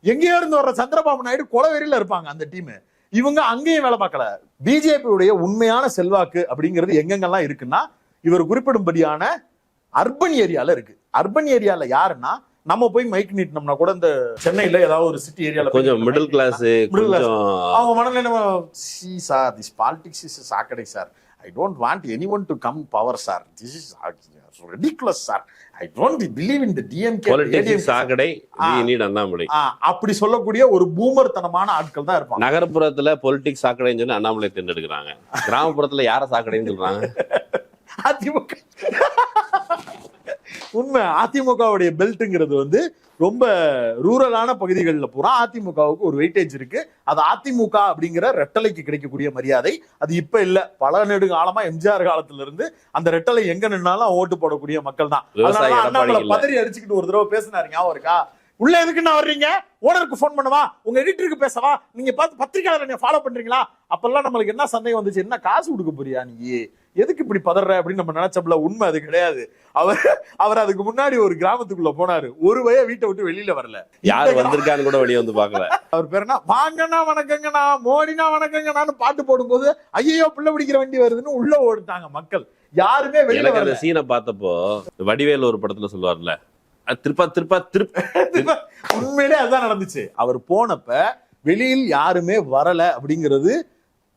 எங்கேயோ இருந்து வர்ற சந்திரபாபு நாயுடு கொலவெறியில இருப்பாங்க அந்த டீம். இவங்க அங்கேயும் வேலை பார்க்கல. பிஜேபியுடைய உண்மையான செல்வாக்கு அப்படிங்கிறது எங்கெங்கெல்லாம் இருக்குன்னா இவர் குறிப்பிடும்படியான அர்பன் ஏரியால இருக்கு. அர்பன் ஏரியால யாருன்னா நம்ம போய் மைக் நீட்டினோம்னா கூட இந்த சென்னையில ஏதாவது ஒரு சிட்டி ஏரியால கொஞ்சம் மிடில் கிளாஸ் அவங்க மனநிலை சார், திஸ் பாலிடிக்ஸ் இஸ் சாக்கடை sir, I don't want anyone to come power sir, this is ridiculous sir, I don't believe in the DMK politics சாக்கடை, we need அண்ணாமலை. அப்படி சொல்லக்கூடிய ஒரு பூமர் தனமான ஆட்கள் தான் இருப்பாங்க. நகர்ப்புறத்துல பொலிட்டிக்ஸ் சாக்கடைன்னு சொல்லி அண்ணாமலை தேர்ந்தெடுக்கிறாங்க. கிராமப்புறத்துல யார சாக்கடைன்னு சொல்றாங்க? அதிமுக. உண்மை, அதிமுகவுடைய பெல்ட்ங்கிறது வந்து ரொம்ப ரூரலான பகுதிகளில் பூரா அதிமுகவுக்கு ஒரு வெயிட்டேஜ் இருக்கு. அது அதிமுக அப்படிங்கிற ரெட்டலைக்கு கிடைக்கக்கூடிய மரியாதை. அது இப்ப இல்ல, பல நெடுங்காலமா எம்ஜிஆர் காலத்துல இருந்து அந்த ரெட்டலை எங்க நின்னாலும் ஓட்டு போடக்கூடிய மக்கள் தான். அண்ணாமலை பதறி அடிச்சுக்கிட்டு ஒரு தடவை பேசினாரு, ஞாபகம் இருக்கா? உள்ள எதுக்குன்னா வர்றீங்க, ஓனருக்கு போன் பண்ணவா, உங்க எடிட்டருக்கு பேசவா, நீங்க பார்த்து பத்திரிகையாளர் நீங்க ஃபாலோ பண்றீங்களா? அப்பெல்லாம் நம்மளுக்கு என்ன சந்தேகம் வந்துச்சு, என்ன காசு கொடுக்க போறியா நீ, எதுக்கு இப்படி பதற அப்படின்னு நம்ம நினைச்சப்பல. உண்மை அது கிடையாது. அவர் அதுக்கு முன்னாடி ஒரு கிராமத்துக்குள்ள போனாரு, ஒரு வய வீட்டை விட்டு வெளியில வரல. யாரு வந்திருக்கான்னு கூட வெளியே வந்து பாக்கல. அவர் பேர் என்ன, வாங்கண்ணா வணக்கங்கண்ணா, மோடினா வணக்கங்கண்ணான்னு பாட்டு போடும்போது ஐயோ பிள்ளை பிடிக்கிற வண்டி வருதுன்னு உள்ள ஓடுட்டாங்க மக்கள். யாருமே வெளியில வரல. சீனை பார்த்தப்போ வடிவேல் ஒரு படத்துல சொல்லுவார்ல, திருப்பா திருப்பா திருப்ப, உண்மையிலே அதுதான் நடந்துச்சு. அவர் போனப்ப வெளியில் யாருமே வரல அப்படிங்கிறது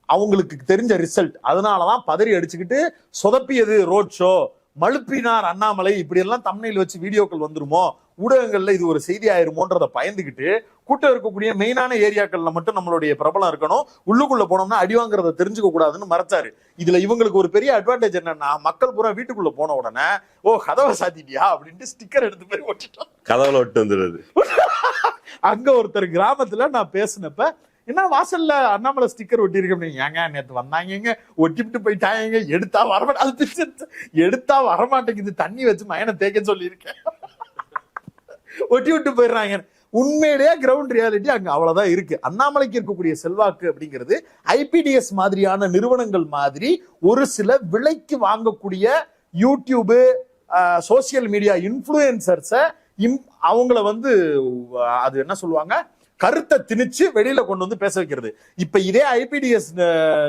அவங்களுக்கு தெரிஞ்ச ரிசல்ட். அதனாலதான் பதறி அடிச்சுக்கிட்டு சொதப்பியது ரோட் ஷோ, மழுப்பினார் அண்ணாமலை, இப்படி எல்லாம் தம்ப்நெயில் வச்சு வீடியோக்கள் வந்துருமோ, ஊடகங்கள்ல இது ஒரு செய்தி ஆயிருமோன்றதை பயந்துகிட்டு கூட்டம் இருக்கக்கூடிய மெயினான ஏரியாக்கள்ல மட்டும் நம்மளுடைய பிரபலம் இருக்கணும், உள்ளுக்குள்ள போனோம்னா அடி வாங்குறத தெரிஞ்சுக்க கூடாதுன்னு மறைச்சாரு. இதுல இவங்களுக்கு ஒரு பெரிய அட்வான்டேஜ் என்னன்னா, மக்கள் பூரா வீட்டுக்குள்ள போன உடனே ஓ கதவை சாத்திட்டியா அப்படின்ட்டு ஸ்டிக்கர் எடுத்து போய் ஒட்டிட்டோம், கதவுல ஒட்டு வந்துருது. அங்க ஒருத்தர் கிராமத்துல நான் பேசினப்ப, என்ன வாசல்ல அண்ணாமலை ஸ்டிக்கர் ஒட்டி இருக்கு, ஏங்க நேத்து வந்தாங்க ஒட்டிவிட்டு போயிட்டாங்க, எடுத்தா வரமாட்டேன், எடுத்தா வரமாட்டேங்குது, தண்ணி வச்சு மயனை தேக்க சொல்லியிருக்கேன், ஒட்டி விட்டு போயிடுறாங்க. உண்மையிலேயே கிரவுண்ட் ரியாலிட்டி அங்க அவ்வளவுதான் இருக்கு. அண்ணாமலைக்கு இருக்கக்கூடிய செல்வாக்கு அப்படிங்கிறது ஐபிடிஎஸ் மாதிரியான நிறுவனங்கள் மாதிரி ஒரு சில விலைக்கு வாங்கக்கூடிய யூடியூபு, சோசியல் மீடியா இன்ஃப்ளூயன்சர்ஸை அவங்கள வந்து அது என்ன சொல்லுவாங்க, கருத்தை திணிச்சு வெளியில கொண்டு வந்து பேச வைக்கிறது. இப்ப இதே ஐபிடிஎஸ்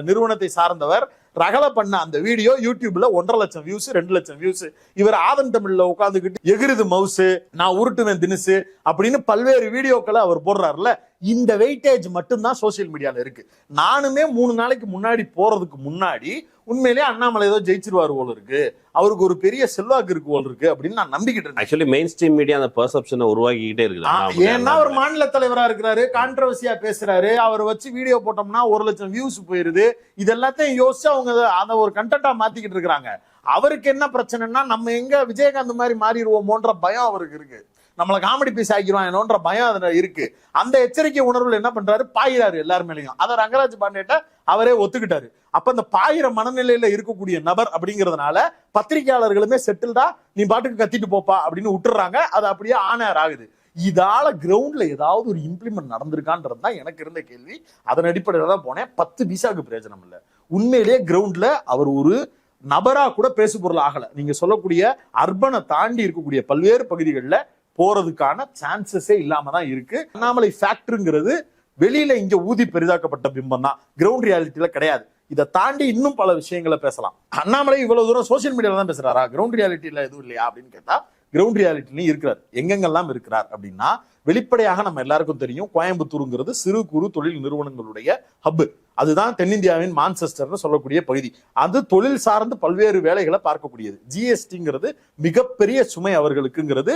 நிறுவனத்தை சார்ந்தவர் ரகல பண்ண அந்த வீடியோ யூடியூப்ல 1.5 லட்சம் வியூஸ், 2 லட்சம் வியூஸ். இவர் ஆதன் தமிழ்ல உட்காந்துக்கிட்டு எகிருது மவுசு, நான் உருட்டுவேன் தினுசு அப்படின்னு பல்வேறு வீடியோக்களை அவர் போடுறாருல. இந்த வெயிட்டேஜ் மட்டும்தான் சோசியல் மீடியால இருக்கு. நானுமே 3 நாளைக்கு முன்னாடி போறதுக்கு முன்னாடி உண்மையிலேயே அண்ணாமலை ஏதோ ஜெயிச்சிருவாரு போல இருக்கு, அவருக்கு ஒரு பெரிய செல்வாக்கு இருக்கு போல இருக்கு அப்படின்னு நான் நம்பிக்கிட்டு இருக்கேன். ஆக்சுவலி மெயின் ஸ்ட்ரீம் மீடியா அந்த பெர்செப்ஷனை உருவாக்கிக்கிட்டே இருக்குது. ஏன்னா அவர் மாநில தலைவரா இருக்கிறாரு, கான்ட்ரவர்சியா பேசுறாரு, அவர் வச்சு வீடியோ போட்டோம்னா 1 லட்சம் வியூஸ் போயிருது. இது எல்லாத்தையும் யோசிச்சு அவங்க அதை ஒரு கண்டென்ட்டா மாத்திக்கிட்டு இருக்காங்க. அவருக்கு என்ன பிரச்சனைனா, நம்ம எங்க விஜயகாந்த் மாதிரி மாறிடுவோமோன்ற பயம் அவருக்கு இருக்கு, நம்மளை காமெடி பீஸ் ஆக்கிடுவாங்கன்ற பயம் அதுல இருக்கு. அந்த எச்சரிக்கை உணர்வுல என்ன பண்றாரு, பாயிறாரு எல்லார் மேலையும். அதை ரங்கராஜ் பாண்டேட்ட அவரே ஒத்துக்கிட்டாரு. அப்ப அந்த பாயிர மனநிலையில இருக்கக்கூடிய நபர் அப்படிங்கிறதுனால பத்திரிகையாளர்களுமே செட்டில்டா, நீ பாட்டுக்கு கத்திட்டு போப்பா அப்படின்னு விட்டுறாங்க. அது அப்படியே ஆனர் ஆகுது. இதால கிரவுண்ட்ல ஏதாவது ஒரு இம்ப்ளிமெண்ட் நடந்திருக்கான்றது தான் எனக்கு இருந்த கேள்வி. அதன் அடிப்படையில தான் போனேன். 10 பைசாக்கு பிரயோஜனம் இல்லை. உண்மையிலேயே கிரவுண்ட்ல அவர் ஒரு நபரா கூட பேசு பொருள் ஆகல. நீங்க சொல்லக்கூடிய அர்பனை தாண்டி இருக்கக்கூடிய பல்வேறு பகுதிகளில் போறதுக்கான சான்சஸே இல்லாம தான் இருக்கு. அண்ணாமலை ஃபேக்டருங்கிறது வெளியில இங்க ஊதி பெரிதாக்கப்பட்ட பிம்பம் தான், கிரவுண்ட் ரியாலிட்டியில கிடையாது. இதை தாண்டி இன்னும் பல விஷயங்களை பேசலாம். அண்ணாமலை இவ்வளவு தூரம் சோசியல் மீடியால தான் பேசுறாரா, கிரவுண்ட் ரியாலிட்டியில எதுவும் இல்லையா அப்படின்னு கேட்டா கிரவுண்ட் ரியாலிட்டிலையும் இருக்கிறார். எங்கெங்கெல்லாம் இருக்கிறார் அப்படின்னா, வெளிப்படையாக நம்ம எல்லாருக்கும் தெரியும், கோயம்புத்தூருங்கிறது சிறு குறு தொழில் நிறுவனங்களுடைய ஹப். அதுதான் தென்னிந்தியாவின் மான்செஸ்டர்னு சொல்லக்கூடிய பகுதி. அது தொழில் சார்ந்து பல்வேறு வேலைகளை பார்க்கக்கூடியது. ஜிஎஸ்டிங்கிறது மிகப்பெரிய சுமை அவர்களுக்குங்கிறது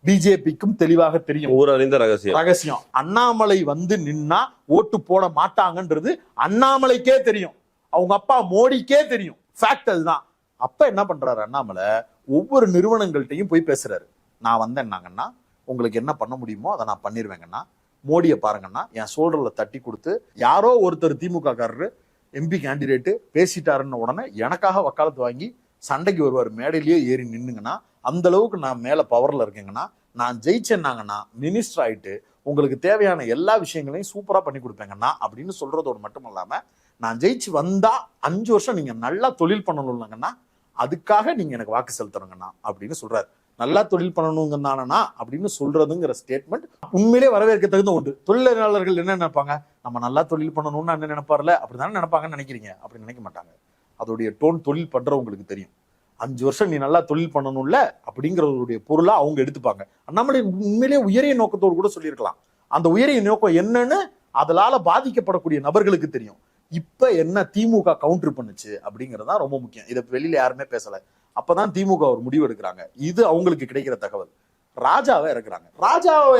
பிஜேபிக்கும் தெளிவாக தெரியும். ஊரறிந்த ரகசியம். அண்ணாமலை வந்து நின்னா ஓட்டு போட மாட்டாங்கன்றது அண்ணாமலைக்கே தெரியும், அவங்க அப்பா மோடிக்கே தெரியும். ஃபேக்ட் அதுதான். அப்ப என்ன பண்றாரு அண்ணாமலை, ஒவ்வொரு நிறுவனங்கள்ட்டையும் போய் பேசுறாரு. நான் வந்தேன்னாங்கன்னா உங்களுக்கு என்ன பண்ண முடியுமோ அதை நான் பண்ணிடுவேங்கன்னா, மோடியை பாருங்கன்னா என் சோல்டர்ல தட்டி கொடுத்து, யாரோ ஒருத்தர் திமுக காரரு எம்பி கேண்டிடேட்டு பேசிட்டாருன்னு உடனே எனக்காக வக்காலத்து வாங்கி சண்டைக்கு வருவார், மேடையிலேயே ஏறி நின்னுங்கன்னா, அந்த அளவுக்கு நான் மேல பவர்ல இருக்கேங்கன்னா, நான் ஜெயிச்சேன்னாங்கன்னா மினிஸ்டர் ஆயிட்டு உங்களுக்கு தேவையான எல்லா விஷயங்களையும் சூப்பரா பண்ணி கொடுப்பேங்கன்னா அப்படின்னு சொல்றதோடு மட்டும் இல்லாம, நான் ஜெயிச்சு வந்தா 5 வருஷம் நீங்க நல்லா தொழில் பண்ணணும்னாங்கன்னா அதுக்காக நீங்க எனக்கு வாக்கு செலுத்தணுங்கண்ணா அப்படின்னு சொல்றாரு. நல்லா தொழில் பண்ணணுங்கண்ணா அப்படின்னு சொல்றதுங்கிற ஸ்டேட்மெண்ட் உண்மையிலே வரவேற்க தகுந்த ஒன்று. தொழிலாளர்கள் என்ன நினைப்பாங்க, நம்ம நல்லா தொழில் பண்ணணும்னு என்ன நினைப்பார்ல, அப்படிதானே நினைப்பாங்கன்னு நினைக்கிறீங்க? அப்படி நினைக்க மாட்டாங்க. அதோடைய டோன் தொழில் பண்றவங்களுக்கு தெரியும். 5 வருஷம் நீ நல்லா தொழில் பண்ணணும்ல அப்படிங்கிறவருடைய பொருளா அவங்க எடுத்துப்பாங்க. அண்ணாமலை உண்மையிலேயே உயரிய நோக்கத்தோடு கூட சொல்லியிருக்கலாம். அந்த உயரிய நோக்கம் என்னன்னு அதனால பாதிக்கப்படக்கூடிய நபர்களுக்கு தெரியும். இப்ப என்ன திமுக கவுண்டர் பண்ணுச்சு அப்படிங்கறதா ரொம்ப முக்கியம். இதை வெளியில யாருமே பேசல. அப்பதான் திமுக ஒரு முடிவு எடுக்கிறாங்க. இது அவங்களுக்கு கிடைக்கிற தகவல். ராஜாவை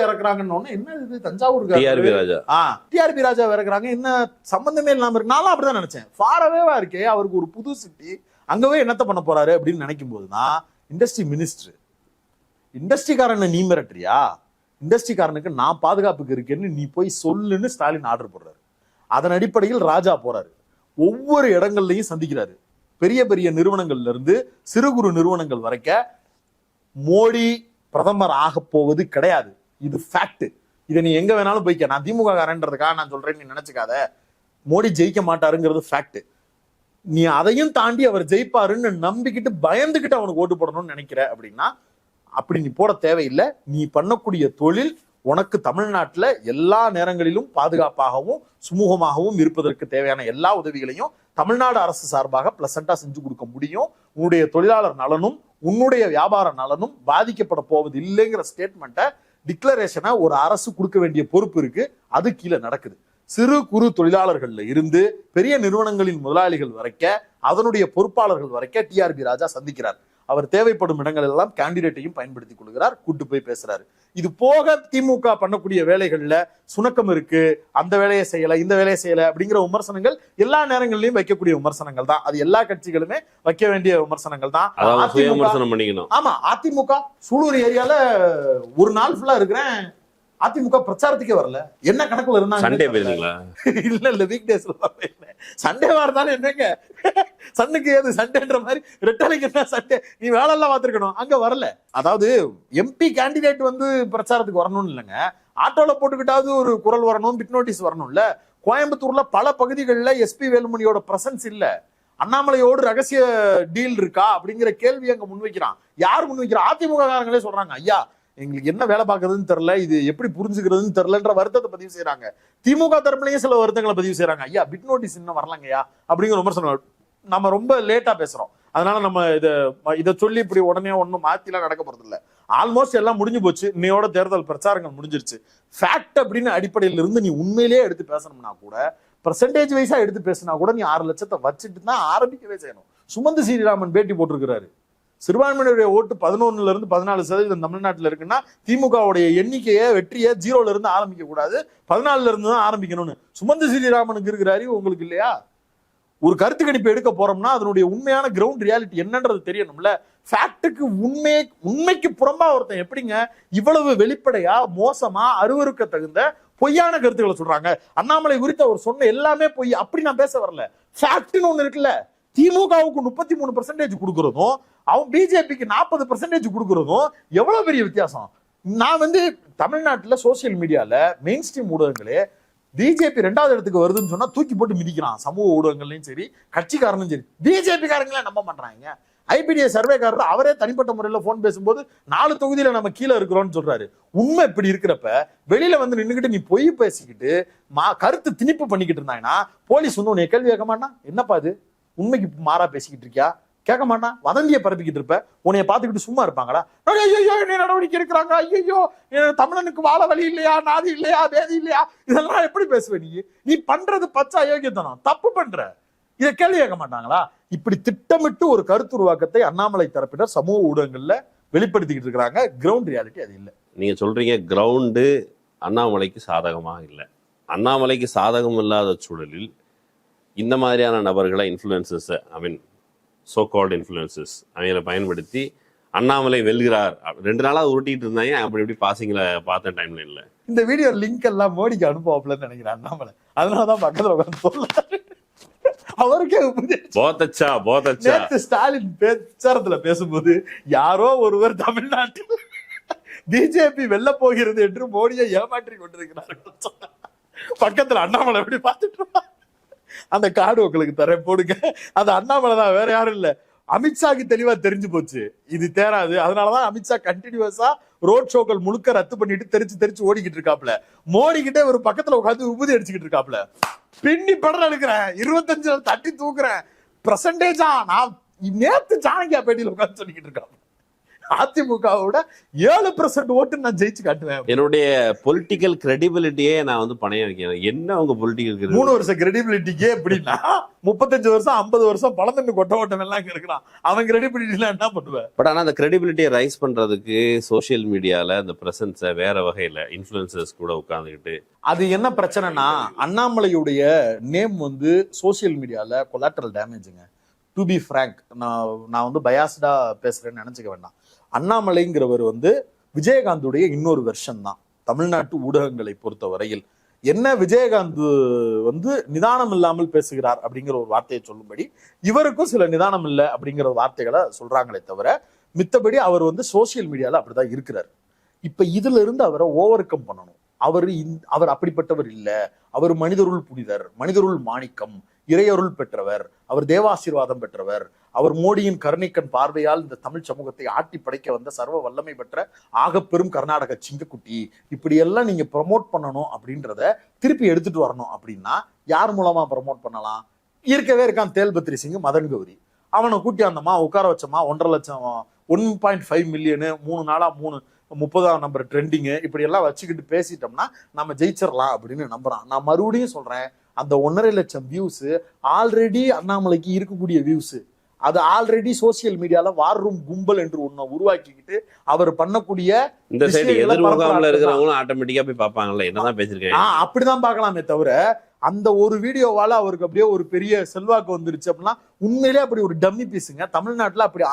இறக்குறாங்கன்னு என்ன இது, தஞ்சாவூர் டிஆர்பி ராஜாவை இறக்குறாங்க, என்ன சம்பந்தமே இல்லாம இருக்கு. நானும் அப்படிதான் நினைச்சேன். ஃபாரவேவா இருக்கே, அவருக்கு ஒரு புது சிட்டி, அங்கவே என்னத்த பண்ண போறாரு அப்படின்னு நினைக்கும் போதுதான் இண்டஸ்ட்ரி மினிஸ்டர், இண்டஸ்ட்ரிக்காரனை நீ மிரட்டுறியா, இண்டஸ்ட்ரிக்காரனுக்கு நான் பாதுகாப்புக்கு இருக்கேன்னு நீ போய் சொல்லுன்னு ஸ்டாலின் ஆர்டர் போடுறாரு. அதன் அடிப்படையில் ராஜா போறாரு, ஒவ்வொரு இடங்கள்லையும் சந்திக்கிறாரு. பெரிய பெரிய நிறுவனங்கள்ல இருந்து சிறு குறு நிறுவனங்கள் வரைக்கும் மோடி பிரதமர் ஆக போவது கிடையாது. இது ஃபேக்ட். இதை நீ எங்க வேணாலும் போய்க்க. நான் திமுக காரன்றதுக்காக நான் சொல்றேன் நீ நினைச்சுக்காத. மோடி ஜெயிக்க மாட்டாருங்கிறது ஃபேக்ட். நீ அதையும் தாண்டி அவர் ஜெயிப்பாருன்னு நம்பிக்கிட்டு பயந்துகிட்டு அவனுக்கு ஓட்டு போடணும்னு நினைக்கிற அப்படின்னா அப்படி நீ போட தேவையில்லை. நீ பண்ணக்கூடிய தொழில் உனக்கு தமிழ்நாட்டுல எல்லா நேரங்களிலும் பாதுகாப்பாகவும் சுமூகமாகவும் இருப்பதற்கு தேவையான எல்லா உதவிகளையும் தமிழ்நாடு அரசு சார்பாக பிளசண்டா செஞ்சு கொடுக்க முடியும். உன்னுடைய தொழிலாளர் நலனும் உன்னுடைய வியாபார நலனும் பாதிக்கப்பட போவது இல்லைங்கிற ஸ்டேட்மெண்ட்டை, டிக்ளரேஷனை ஒரு அரசு கொடுக்க வேண்டிய பொறுப்பு இருக்கு. அது கீழே நடக்குது. சிறு குறு தொழிலாளர்கள்ல இருந்து பெரிய நிறுவனங்களின் முதலாளிகள் வரைக்கும் அதனுடைய பொறுப்பாளர்கள் வரைக்கும் டிஆர்பி ராஜா சந்திக்கிறார். அவர் தேவைப்படும் இடங்கள் எல்லாம் கேண்டிடேட்டையும் பயன்படுத்திக் கொள்கிறார், கூட்டு போய் பேசுறாரு. இது போக திமுக பண்ணக்கூடிய வேலைகள்ல சுணக்கம் இருக்கு, அந்த வேலையை செய்யல இந்த வேலையை செய்யல அப்படிங்கிற விமர்சனங்கள் எல்லா நேரங்களிலும் வைக்கக்கூடிய விமர்சனங்கள் தான். அது எல்லா கட்சிகளுமே வைக்க வேண்டிய விமர்சனங்கள் தான். ஆமா, அதிமுக சூலூர் ஏரியால ஒரு நாள் ஃபுல்லா இருக்கிறேன், அதிமுக பிரச்சாரத்துக்கே வரல. என்ன கணக்குல இருந்தாங்க? இல்ல வீக் டேஸ்ல சண்டேவா இருந்தாலும் என்னங்க சண்டைக்கு ஏது சண்டேன்ற மாதிரி ரெட்டலைக்கு என்ன சண்டே, நீ வேலை எல்லாம் பார்த்திருக்கணும், அங்க வரல. அதாவது எம்பி கேண்டிடேட் வந்து பிரச்சாரத்துக்கு வரணும்னு இல்லைங்க, ஆட்டோல போட்டுக்கிட்டாவது ஒரு குரல் வரணும், பிட் நோட்டீஸ் வரணும்ல. கோயம்புத்தூர்ல பல பகுதிகளில் எஸ்பி வேலுமணியோட பிரசன்ஸ் இல்ல. அண்ணாமலையோடு ரகசிய டீல் இருக்கா அப்படிங்கிற கேள்வி அங்க முன்வைக்கிறான். யார் முன்வைக்கிறா? அதிமுக காரங்களே சொல்றாங்க, ஐயா எங்களுக்கு என்ன வேலை பார்க்கறதுன்னு தெரியல, இது எப்படி புரிஞ்சுக்கிறதுன்னு தெரியலன்ற வருத்தத்தை பதிவு செய்யறாங்க. திமுக தரப்புலயும் சில வருத்தங்களை பதிவு செய்யறாங்க. ஐயா பிட் நோட்டீஸ் இன்னும் வரலங்கய்யா அப்படிங்கிற விமர்சனம். நம்ம ரொம்ப லேட்டா பேசுறோம், அதனால நம்ம இதை சொல்லி இப்படி உடனே ஒன்னும் மாத்திலாம் நடக்க போறது இல்ல. ஆல்மோஸ்ட் எல்லாம் முடிஞ்சு போச்சு. இன்னையோட தேர்தல் பிரச்சாரங்கள் முடிஞ்சிருச்சு. ஃபேக்ட் அப்படின்னு அடிப்படையில இருந்து நீ உண்மையிலேயே எடுத்து பேசணும்னா கூட பெர்சன்டேஜ் வைஸா எடுத்து பேசினா கூட நீ 6 லட்சத்தை வச்சுட்டு தான் ஆரம்பிக்கவே செய்யணும். சுமந்து ஸ்ரீராமன் பேட்டி போட்டிருக்கிறாரு, சிறுபான்மையினுடைய ஓட்டு 11% இருந்து 14% தமிழ்நாட்டில் இருக்குன்னா திமுகவுடைய எண்ணிக்கையை வெற்றியை 0ல இருந்து ஆரம்பிக்க கூடாது, 14ல இருந்து தான் ஆரம்பிக்கணும்னு சுமந்து ஸ்ரீராமனுக்கு இருக்கிற அறிவு உங்களுக்கு இல்லையா? ஒரு கருத்து கணிப்பு எடுக்க போறோம்னா அதனுடைய உண்மையான கிரவுண்ட் ரியாலிட்டி என்னன்றது தெரியணும்ல. ஃபேக்டுக்கு உண்மைக்கு புறம்பா ஒருத்தன் எப்படிங்க இவ்வளவு வெளிப்படையா மோசமா அருவருக்க தகுந்த பொய்யான கருத்துக்களை சொல்றாங்க? அண்ணாமலை குறித்து அவர் சொன்ன எல்லாமே பொய். அப்படி நான் பேச வரல. ஃபேக்ட்னு ஒண்ணு இருக்குல்ல, திமுகவுக்கு 33% கொடுக்கறதும் அவன் பிஜேபிக்கு 40% கொடுக்கறதும் எவ்வளவு பெரிய வித்தியாசம். நான் தமிழ்நாட்டுல சோசியல் மீடியால மெயின் ஸ்ட்ரீம் ஊடகங்களே பிஜேபி 2வது இடத்துக்கு வருதுன்னு சொன்னா தூக்கி போட்டு மிதிக்கிறான். சமூக ஊடகங்கள்லயும் சரி கட்சிக்காரனும் சரி. பிஜேபி காரங்களே நம்ப பண்றாங்க. ஐபிடிஎஸ் சர்வேக்காரர் அவரே தனிப்பட்ட முறையில் போன் பேசும்போது 4 தொகுதியில நம்ம கீழே இருக்கிறோம்னு சொல்றாரு. உண்மை இப்படி இருக்கிறப்ப வெளியில நின்னுக்கிட்டு நீ பொய் பேசிக்கிட்டு கருத்து திணிப்பு பண்ணிக்கிட்டு இருந்தாங்கன்னா போலீஸ் உன்னை கேள்வி கேட்க மாட்டான். என்னப்பா இது உண்மைக்கு மாறா பேசிக்கிட்டு இருக்கியா கேட்க மாட்டான். வதந்தியை பரப்பிக்கிட்டு இருப்ப உன்னைய பார்த்துக்கிட்டு சும்மா இருப்பாங்களா? ஐயோ என்ன நடவடிக்கை எடுக்கிறாங்க, ஐயோ தமிழனுக்கு வாழ வழி இல்லையா, நாதி இல்லையா, வேதி இல்லையா, இதெல்லாம் எப்படி பேசுவ நீ? நீ பண்றது பச்சை அயோக்கியத்தனம், தப்பு பண்ற. இதை கேள்வி கேட்க மாட்டாங்களா? இப்படி திட்டமிட்டு ஒரு கருத்து உருவாக்கத்தை அண்ணாமலை தரப்பினர் சமூக ஊடகங்கள்ல வெளிப்படுத்திக்கிட்டு இருக்கிறாங்க. கிரவுண்ட் ரியாலிட்டி அது இல்லை. நீங்க சொல்றீங்க கிரவுண்டு அண்ணாமலைக்கு சாதகமாக இல்லை. அண்ணாமலைக்கு சாதகம் இல்லாத சூழலில் இந்த மாதிரியான நபர்களை இன்ஃப்ளூயன்சஸ், சோ கால்டு இன்ஃப்ளூயன்சஸ் அவங்களை பயன்படுத்தி அண்ணாமலை வெல்கிறார் 2 நாளா உருட்டிட்டு இருந்தாங்க. அப்படி எப்படி பாசிங்கள பார்த்த டைம்ல இல்ல. இந்த வீடியோ லிங்க் எல்லாம் மோடிக்கு அனுப்புவாப்லன்னு நினைக்கிறேன் அண்ணாமலை. அதனாலதான் பக்கத்துல உட்காந்து சொல்றாரு. அவருக்கே ஸ்டாலின் பிரச்சாரத்துல பேசும்போது யாரோ ஒருவர் தமிழ்நாட்டில் பிஜேபி வெல்ல போகிறது என்று மோடியை ஏமாற்றி கொண்டிருக்கிறார்கள். பக்கத்துல அண்ணாமலை எப்படி பார்த்துட்டு அந்த கார்டு உங்களுக்கு தரேன் போடுங்க. அது அண்ணாமலை தான், வேற யாரும் இல்ல. அமித்ஷாக்கு தெளிவா தெரிஞ்சு போச்சு இது தேராது. அதனாலதான் அமித்ஷா கண்டினியூஸா ரோட் ஷோக்கள் முழுக்க ரத்து பண்ணிட்டு தெரிச்சு ஓடிக்கிட்டு இருக்காப்ல. மோடி கிட்டே ஒரு பக்கத்துல உட்காந்து உபதி அடிச்சுக்கிட்டு இருக்காப்ல. பின்னி படம் எடுக்கிறேன், 25 தட்டி தூக்குறேன், பெர்சன்டேஜா நான் நேத்து சாணக்கியா பேட்டியில் உட்காந்து சொல்லிக்கிட்டு இருக்காப்ல. அதிமுகவோட 7% ஓட்டு நான் ஜெயிச்சு காட்டுவேன். என்னுடைய பொலிட்டிக்கல் கிரெடிபிலிட்டியே நான் பணைய வைக்கிறேன். என்ன உங்க பொலிட்டிக்கல் 3 வருஷ கிரெடிபிலிட்டிக்கே எப்படின்னா 35 வருஷம் 50 வருஷம் பழந்தண்டு கொட்ட ஓட்டம் எல்லாம் இருக்கிறான். அவன் கிரெடிபிலிட்டில என்ன பண்ணுவேன்? பட் ஆனா அந்த கிரெடிபிலிட்டியை ரைஸ் பண்றதுக்கு சோசியல் மீடியால அந்த பிரசன்ஸை வேற வகையில இன்ஃப்ளூயன்சர்ஸ் கூட உட்கார்ந்துக்கிட்டு அது என்ன பிரச்சனைனா அண்ணாமலையுடைய நேம் சோசியல் மீடியால கொலாட்டரல் டேமேஜுங்க. டு பி ஃப்ராங்க், நான் பயாஸ்டா பேசுறேன்னு நினைச்சுக்க வேண்டாம். அண்ணாமலைங்கிறவர் விஜயகாந்துடைய இன்னொரு வெர்ஷன் தான் தமிழ்நாட்டு ஊடகங்களை பொறுத்த வரையில். என்ன விஜயகாந்த் நிதானம் இல்லாமல் பேசுகிறார் அப்படிங்கிற ஒரு வார்த்தையை சொல்லும்படி இவருக்கும் சில நிதானம் இல்லை அப்படிங்கிற வார்த்தைகளை சொல்றாங்களே தவிர மித்தபடி அவர் சோசியல் மீடியால அப்படிதான் இருக்கிறார். இப்ப இதுல இருந்து அவரை ஓவர் கம் பண்ணணும். அவர் அப்படிப்பட்டவர் இல்ல. அவர் மனிதருள் புனிதர், மனிதருள் மாணிக்கம், இறையருள் பெற்றவர், அவர் தேவாசீர்வாதம் பெற்றவர், அவர் மோடியின் கருணைக்கண் பார்வையால் இந்த தமிழ் சமூகத்தை ஆட்டி படைக்க வந்த சர்வ வல்லமை பெற்ற ஆகப்பெரும் கர்நாடக சிங்கக்குட்டி. இப்படி எல்லாம் நீங்க ப்ரமோட் பண்ணணும் அப்படின்றத திருப்பி எடுத்துட்டு வரணும். அப்படின்னா யார் மூலமா ப்ரமோட் பண்ணலாம்? இருக்கவே இருக்கான் தேல்பத்ரி சிங், மதன் கௌரி. அவனை கூட்டி அந்தமா உட்கார வச்சோமா 1.5 லட்சம் 1.5 மில்லியனு 3 நாளா 30ஆம் நம்பர் ட்ரெண்டிங்கு இப்படி எல்லாம் வச்சுக்கிட்டு பேசிட்டோம்னா நம்ம ஜெயிச்சிடலாம் அப்படின்னு நம்புறான். நான் மறுபடியும் சொல்றேன், அந்த 1.5 லட்சம் வியூஸ் ஆல்ரெடி அண்ணாமலைக்கு இருக்கக்கூடிய வியூஸ். அது ஆல்ரெடி சோசியல் மீடியால வார் ரூம் கும்பல் என்று ஒண்ணு உருவாக்கிக்கிட்டு அவர் பண்ணக்கூடிய இந்த சைடு எதிர்முகாம்ல இருக்கிறவங்களும் ஆட்டோமேட்டிக்கா போய் பார்ப்பாங்கல்ல என்னதான் பேசிருக்காங்க. அப்படிதான் பார்க்கலாமே தவிர அந்த ஒரு வீடியோவால அவருக்கு அப்படியே ஒரு பெரிய செல்வாக்கு வந்துருச்சு அப்படின்னா உண்மையிலே அப்படி ஒரு டம்மி பீஸுங்க. தமிழ்நாட்டுல அப்படி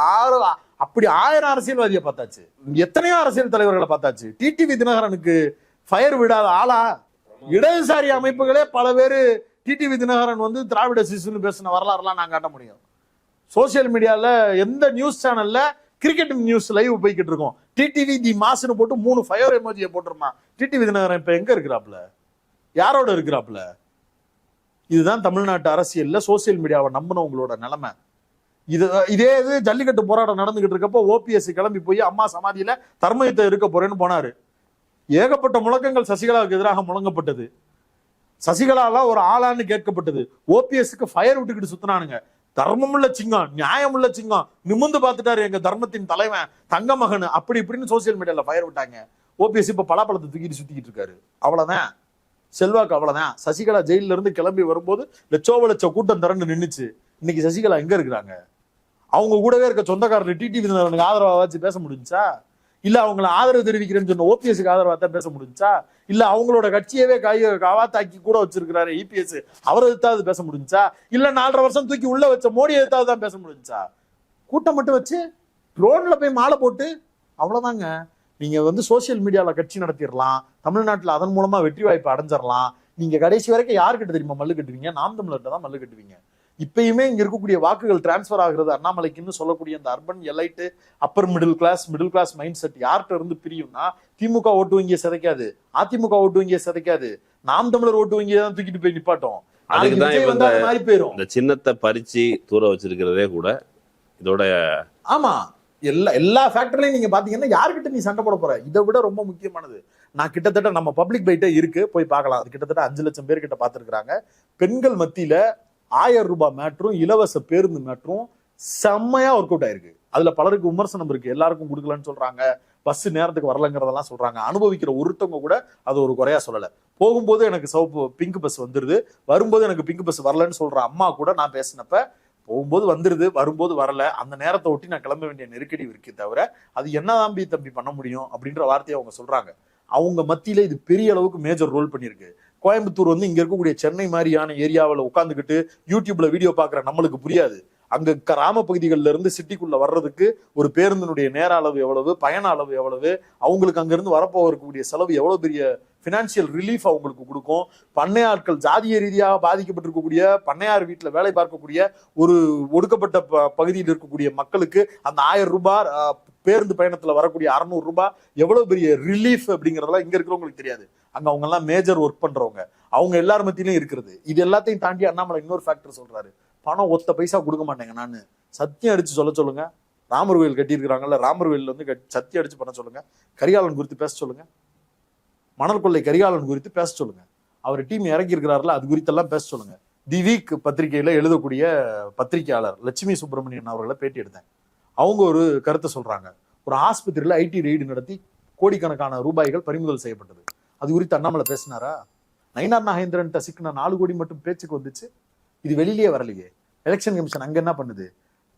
1000 அரசியல்வாதியை பார்த்தாச்சு, எத்தனையோ அரசியல் தலைவர்களை பார்த்தாச்சு. டிடிவி தினகரனுக்கு ஃபயர் விடாத ஆளா? இடதுசாரி அமைப்புகளே பல பேரு டிடிவி தினகரன் திராவிட சிசுன்னு பேசின வரலாறுலாம் நான் காட்ட முடியும். சோசியல் மீடியால எந்த நியூஸ் சேனல்ல கிரிக்கெட் நியூஸ் லைவ் போய்கிட்டு இருக்கோம், டிடிவி தி மாஸ்னு போட்டு 3 ஃபயர் எமோஜியை போட்டுருமா. டிடிவி தினகரன் இப்ப எங்க இருக்கிறாப்ல, யாரோட இருக்கிறாப்ல? இதுதான் தமிழ்நாட்டு அரசியல்ல சோசியல் மீடியாவை நம்பினவங்களோட நிலைமை. இதே ஜல்லிக்கட்டு போராட்டம் நடந்துகிட்டு இருக்கப்போ ஓபிஎஸ் கிளம்பி போய் அம்மா சமாதியில தர்மயுத்தம் இருக்க போறேன்னு போனாரு. ஏகப்பட்ட முழக்கங்கள் சசிகலாவுக்கு எதிராக முழங்கப்பட்டது. சசிகலாலாம் ஒரு ஆளான்னு கேட்கப்பட்டது. ஓபிஎஸ்க்கு ஃபயர் விட்டுக்கிட்டு சுத்தினானுங்க. தர்மமுள்ள சிங்கம், நியாயமுள்ள சிங்கம், நிமிர்ந்து பார்த்துட்டாரு எங்க தர்மத்தின் தலைவன், தங்க மகன், அப்படி இப்படின்னு சோசியல் மீடியால ஃபயர் விட்டாங்க. ஓபிஎஸ் இப்ப பலாப்பழத்தை தூக்கிட்டு சுத்திக்கிட்டு இருக்காரு. அவ்வளவுதான். செல்வாக்கு அவ்வளவுதான். சசிகலா ஜெயில இருந்து கிளம்பி வரும்போது லட்ச கூட்டம் திரண்டு நின்னுச்சு. இன்னைக்கு சசிகலா எங்க இருக்கிறாங்க? அவங்க கூடவே இருக்க சொந்தக்காரர் டிடி விதினருக்கு ஆதரவா வச்சு பேச முடிஞ்சா? இல்ல அவங்களை ஆதரவு தெரிவிக்கிறேன்னு சொன்ன ஓபிஎஸ்க்கு ஆதரவா தான் பேச முடிஞ்சா? இல்ல அவங்களோட கட்சியவே காவாத்தாக்கி கூட வச்சிருக்கிறாரு இபிஎஸ், அவரை எதிர்த்தாவது பேச முடிஞ்சா? இல்ல 4.5 வருஷம் தூக்கி உள்ள வச்ச மோடி எதிர்த்தாவது தான் பேச முடிஞ்சா? கூட்டம் மட்டும் வச்சு ட்ரோன்ல போய் மாலை போட்டு அவ்வளவுதாங்க. நீங்க சோசியல் மீடியால கட்சி நடத்திடலாம், தமிழ்நாட்டுல அதன் மூலமா வெற்றி வாய்ப்பு அடைஞ்சிடலாம். நீங்க கடைசி வரைக்கும் யாருக்கிட்ட தெரியுமா மல்லு கட்டுவீங்க? நாம் தமிழர்கிட்ட தான் மல்லு கட்டுவீங்க. இப்பயுமே இங்க இருக்கக்கூடிய வாக்குகள் டிரான்ஸ்பர் ஆகுறது அண்ணாமலைக்குன்னு சொல்லக்கூடிய அந்த urban elite upper middle class mindset யார்கிட்ட இருந்து பிரியும்னா, திமுக ஓட்டு வங்கியை சிதைக்காது, அதிமுக ஓட்டு வங்கியை சிதைக்காது, நாம் தமிழர் ஓட்டு வங்கியை தான் தூக்கிட்டு போய் நிப்பாட்டும். இந்த சின்னத்தை பறிச்சு தூர வச்சிருக்கிறதே கூட இதோட. ஆமா, எல்லா ஃபேக்டர்லயும் நீங்க பாத்தீங்கன்னா யாருக்கிட்ட நீ சண்டை போட போற? இதை விட ரொம்ப முக்கியமானது, நான் கிட்டத்தட்ட நம்ம பப்ளிக் பைட்டே இருக்கு, போய் பார்க்கலாம். அது கிட்டத்தட்ட 5 லட்சம் பேர் கிட்ட பாத்துருக்காங்க. பெண்கள் மத்தியில 1000 ரூபாய் மேட்ரும் இலவச பேருந்து மேட்ரும் செம்மையா ஒர்க் அவுட் ஆயிருக்கு. அதுல பலருக்கு விமர்சனம் இருக்கு, எல்லாருக்கும் கொடுக்கலன்னு சொல்றாங்க, பஸ் நேரத்துக்கு வரலங்கிறதெல்லாம் சொல்றாங்க. அனுபவிக்கிற ஒருத்தவங்க கூட அது ஒரு குறையா சொல்லல. போகும்போது எனக்கு பிங்க் பஸ் வந்துருது, வரும்போது எனக்கு பிங்க் பஸ் வரலன்னு சொல்ற அம்மா கூட நான் பேசினப்ப, போகும்போது வந்துருது, வரும்போது வரல, அந்த நேரத்தை ஒட்டி நான் கிளம்ப வேண்டிய நெருக்கடி இருக்கு தவிர அது என்ன தம்பி பண்ண முடியும் அப்படின்ற வார்த்தையை அவங்க சொல்றாங்க. அவங்க மத்தியில இது பெரிய அளவுக்கு மேஜர் ரோல் பண்ணிருக்கு. கோயம்புத்தூர் இங்க இருக்கக்கூடிய சென்னை மாதிரியான ஏரியாவில் உட்காந்துக்கிட்டு யூடியூப்ல வீடியோ பாக்குற நம்மளுக்கு புரியாது. அங்க கிராம பகுதிகளில இருந்து சிட்டிக்குள்ள வர்றதுக்கு ஒரு பேருந்தினுடைய நேர அளவு எவ்வளவு, பயண அளவு எவ்வளவு, அவங்களுக்கு அங்க இருந்து வரப்போகக்கூடிய செலவு எவ்வளவு பெரிய பினான்சியல் ரிலீஃப் அவங்களுக்கு கொடுக்கும். பண்ணையாட்கள், ஜாதிய ரீதியாக பாதிக்கப்பட்டிருக்கக்கூடிய பண்ணையார் வீட்டுல வேலை பார்க்கக்கூடிய ஒரு ஒடுக்கப்பட்ட பகுதியில் இருக்கக்கூடிய மக்களுக்கு அந்த 1000 ரூபாய் பேருந்து பயணத்துல வரக்கூடிய 600 ரூபாய் எவ்வளவு பெரிய ரிலீஃப் அப்படிங்கறதெல்லாம் இங்க இருக்கிறவங்களுக்கு தெரியாது. அங்க அவங்க எல்லாம் மேஜர் ஒர்க் பண்றவங்க, அவங்க எல்லார் மத்தியிலும் இருக்கிறது. இது எல்லாத்தையும் தாண்டி அண்ணாமலை இன்னொரு ஃபேக்டர் சொல்றாரு, பணம் ஒத்த பைசா கொடுக்க மாட்டேங்க. நான் சத்தியம் அடிச்சு சொல்லுங்க, ராமர் கோயில் கட்டியிருக்கிறாங்கல்ல, ராமர் கோயில் சத்தியம் அடிச்சு பண்ண சொல்லுங்க, கரிகாலன் குறித்து பேச சொல்லுங்க, மணல் கொள்ளை கரிகாலன் குறித்து பேச சொல்லுங்க, அவர் டீம் இறக்கி இருக்கிறாருல அது குறித்தெல்லாம் பேச சொல்லுங்க. தி வீக் பத்திரிகையில எழுதக்கூடிய பத்திரிகையாளர் லட்சுமி சுப்பிரமணியன் அவர்களை பேட்டி எடுத்தேன். அவங்க ஒரு கருத்தை சொல்றாங்க, ஒரு ஆஸ்பத்திரியில ஐடி ரெய்டு நடத்தி கோடிக்கணக்கான ரூபாய்கள் பறிமுதல் செய்யப்பட்டது. அது குறித்து அண்ணாமலை பேசினாரா? நயினார் நாகேந்திரன் சிக்கின 4 கோடி மட்டும் பேச்சுக்கு வந்துச்சு, இது வெளியிலேயே வரலையே. எலெக்ஷன் கமிஷன் அங்க என்ன பண்ணுது?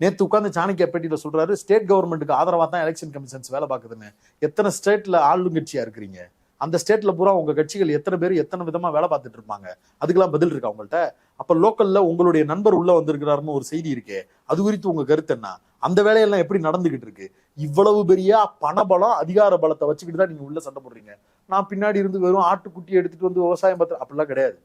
நேத்து உட்கார்ந்து சாணக்கிய பேட்டியில சொல்றாரு, ஸ்டேட் கவர்மெண்ட்டுக்கு ஆதரவா தான் எலெக்ஷன் கமிஷன்ஸ் வேலை பார்க்குதுன்னு. எத்தனை ஸ்டேட்ல ஆளுங்கட்சியா இருக்கிறீங்க? அந்த ஸ்டேட்ல பூரா உங்க கட்சிகள் எத்தனை பேர் எத்தனை விதமா வேலை பார்த்துட்டு இருப்பாங்க? அதுக்கெல்லாம் பதில் இருக்கா உங்கள்கிட்ட? அப்ப லோக்கல்ல உங்களுடைய நண்பர் உள்ள வந்திருக்கிறாருன்னு ஒரு செய்தி இருக்கே, அது குறித்து உங்க கருத்து என்ன? அந்த வேலையெல்லாம் எப்படி நடந்துகிட்டு இருக்கு? இவ்வளவு பெரிய பணபலம், அதிகார பலத்தை வச்சுக்கிட்டு தான் நீங்க உள்ள சண்டை போடுறீங்க. நான் பின்னாடி இருந்து வெறும் ஆட்டுக்குட்டி எடுத்துட்டு வந்து விவசாயம் பார்த்து அப்படிலாம் கிடையாது.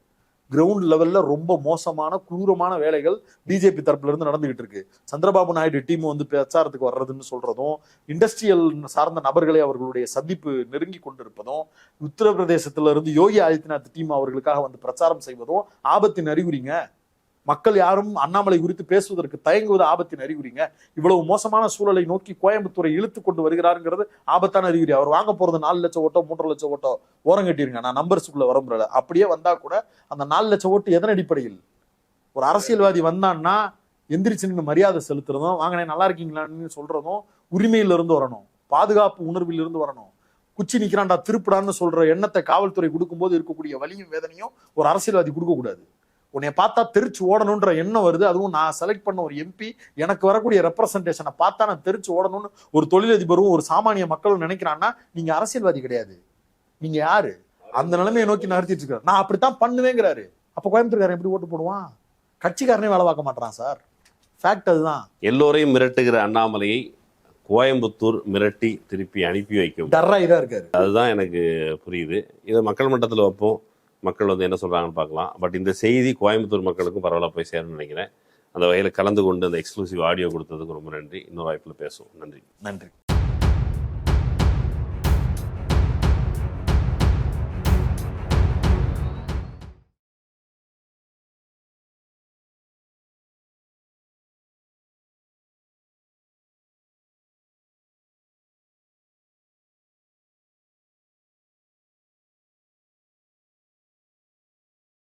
கிரவுண்ட் லெவல்ல ரொம்ப மோசமான கொடூரமான வேலைகள் பிஜேபி தரப்புல இருந்து நடந்துகிட்டு இருக்கு. சந்திரபாபு நாயுடு டீம் பிரச்சாரத்துக்கு வர்றதுன்னு சொல்றதும், இண்டஸ்ட்ரியல் சார்ந்த நபர்களை அவர்களுடைய சந்திப்பு நெருங்கி கொண்டிருப்பதும், உத்தரப்பிரதேசத்துல இருந்து யோகி ஆதித்யநாத் டீம் அவர்களுக்காக பிரச்சாரம் செய்வதும் ஆபத்தின் அறிகுறிங்க. மக்கள் யாரும் அண்ணாமலை குறித்து பேசுவதற்கு தயங்குவது ஆபத்தின் அறிகுறிங்க. இவ்வளவு மோசமான சூழலை நோக்கி கோயம்புத்தூரை இழுத்து கொண்டு வருகிறாருங்கிறது ஆபத்தான அறிகுறி. அவர் வாங்க போறது 4 லட்சம் ஓட்டோ 3 லட்சம் ஓட்டோ ஓரம் கட்டிருங்க, நான் நம்பர்ஸுக்குள்ள வரம்புறல. அப்படியே வந்தா கூட அந்த 4 லட்சம் ஓட்டு எதன் அடிப்படையில்? ஒரு அரசியல்வாதி வந்தான்னா எந்திரிச்சு நின்று மரியாதை செலுத்துறதும், வாங்கினே நல்லா இருக்கீங்களான்னு சொல்றதும் உரிமையில இருந்து வரணும், பாதுகாப்பு உணர்வில் இருந்து வரணும். குச்சி நிக்கிறான்டா திருப்பிடான்னு சொல்ற எண்ணத்தை காவல்துறை கொடுக்கும்போது இருக்கக்கூடிய வலியும் வேதனையும் ஒரு அரசியல்வாதி கொடுக்க கூடாது. உன்னை பார்த்தா தெரிச்சு ஓடணும்ன்ற எண்ணம் வருது. அதுவும் நான் செலக்ட் பண்ண ஒரு எம்பி, எனக்கு வரக்கூடிய ரெப்ரசன்டேஷனை பார்த்தா நான் தெரிச்சு ஓடணும்னு ஒரு தொழிலதிபரும் ஒரு சாமானிய மக்களும் நினைக்கிறான்னா நீங்க அரசியல்வாதி கிடையாது. நீங்க யாரு? அந்த நிலைமையை நோக்கி நகர்த்திட்டு இருக்காரு. நான் அப்படித்தான் பண்ணுவேங்கிறாரு. அப்ப கோயம்புத்தூர்காரன் எப்படி ஓட்டு போடுவான்? கட்சிக்காரனே வேலை பார்க்க மாட்டான் சார். ஃபேக்ட் அதுதான். எல்லோரையும் மிரட்டுகிற அண்ணாமலையை கோயம்புத்தூர் மிரட்டி திருப்பி அனுப்பி வைக்கும் டர்ராயிரா இருக்காரு. அதுதான் எனக்கு புரியுது. இதை மக்கள் மன்றத்தில் வைப்போம், மக்கள் என்ன சொல்றாங்கன்னு பார்க்கலாம். பட் இந்த செய்தி கோயம்புத்தூர் மக்களுக்கும் பரவாயில்ல போய் சேரணும்னு நினைக்கிறேன். அந்த வகையில் கலந்து கொண்டு அந்த எக்ஸ்க்ளூசிவ் ஆடியோ கொடுத்ததுக்கு ரொம்ப நன்றி. இன்னொரு வாய்ப்பில் பேசுவோம். நன்றி.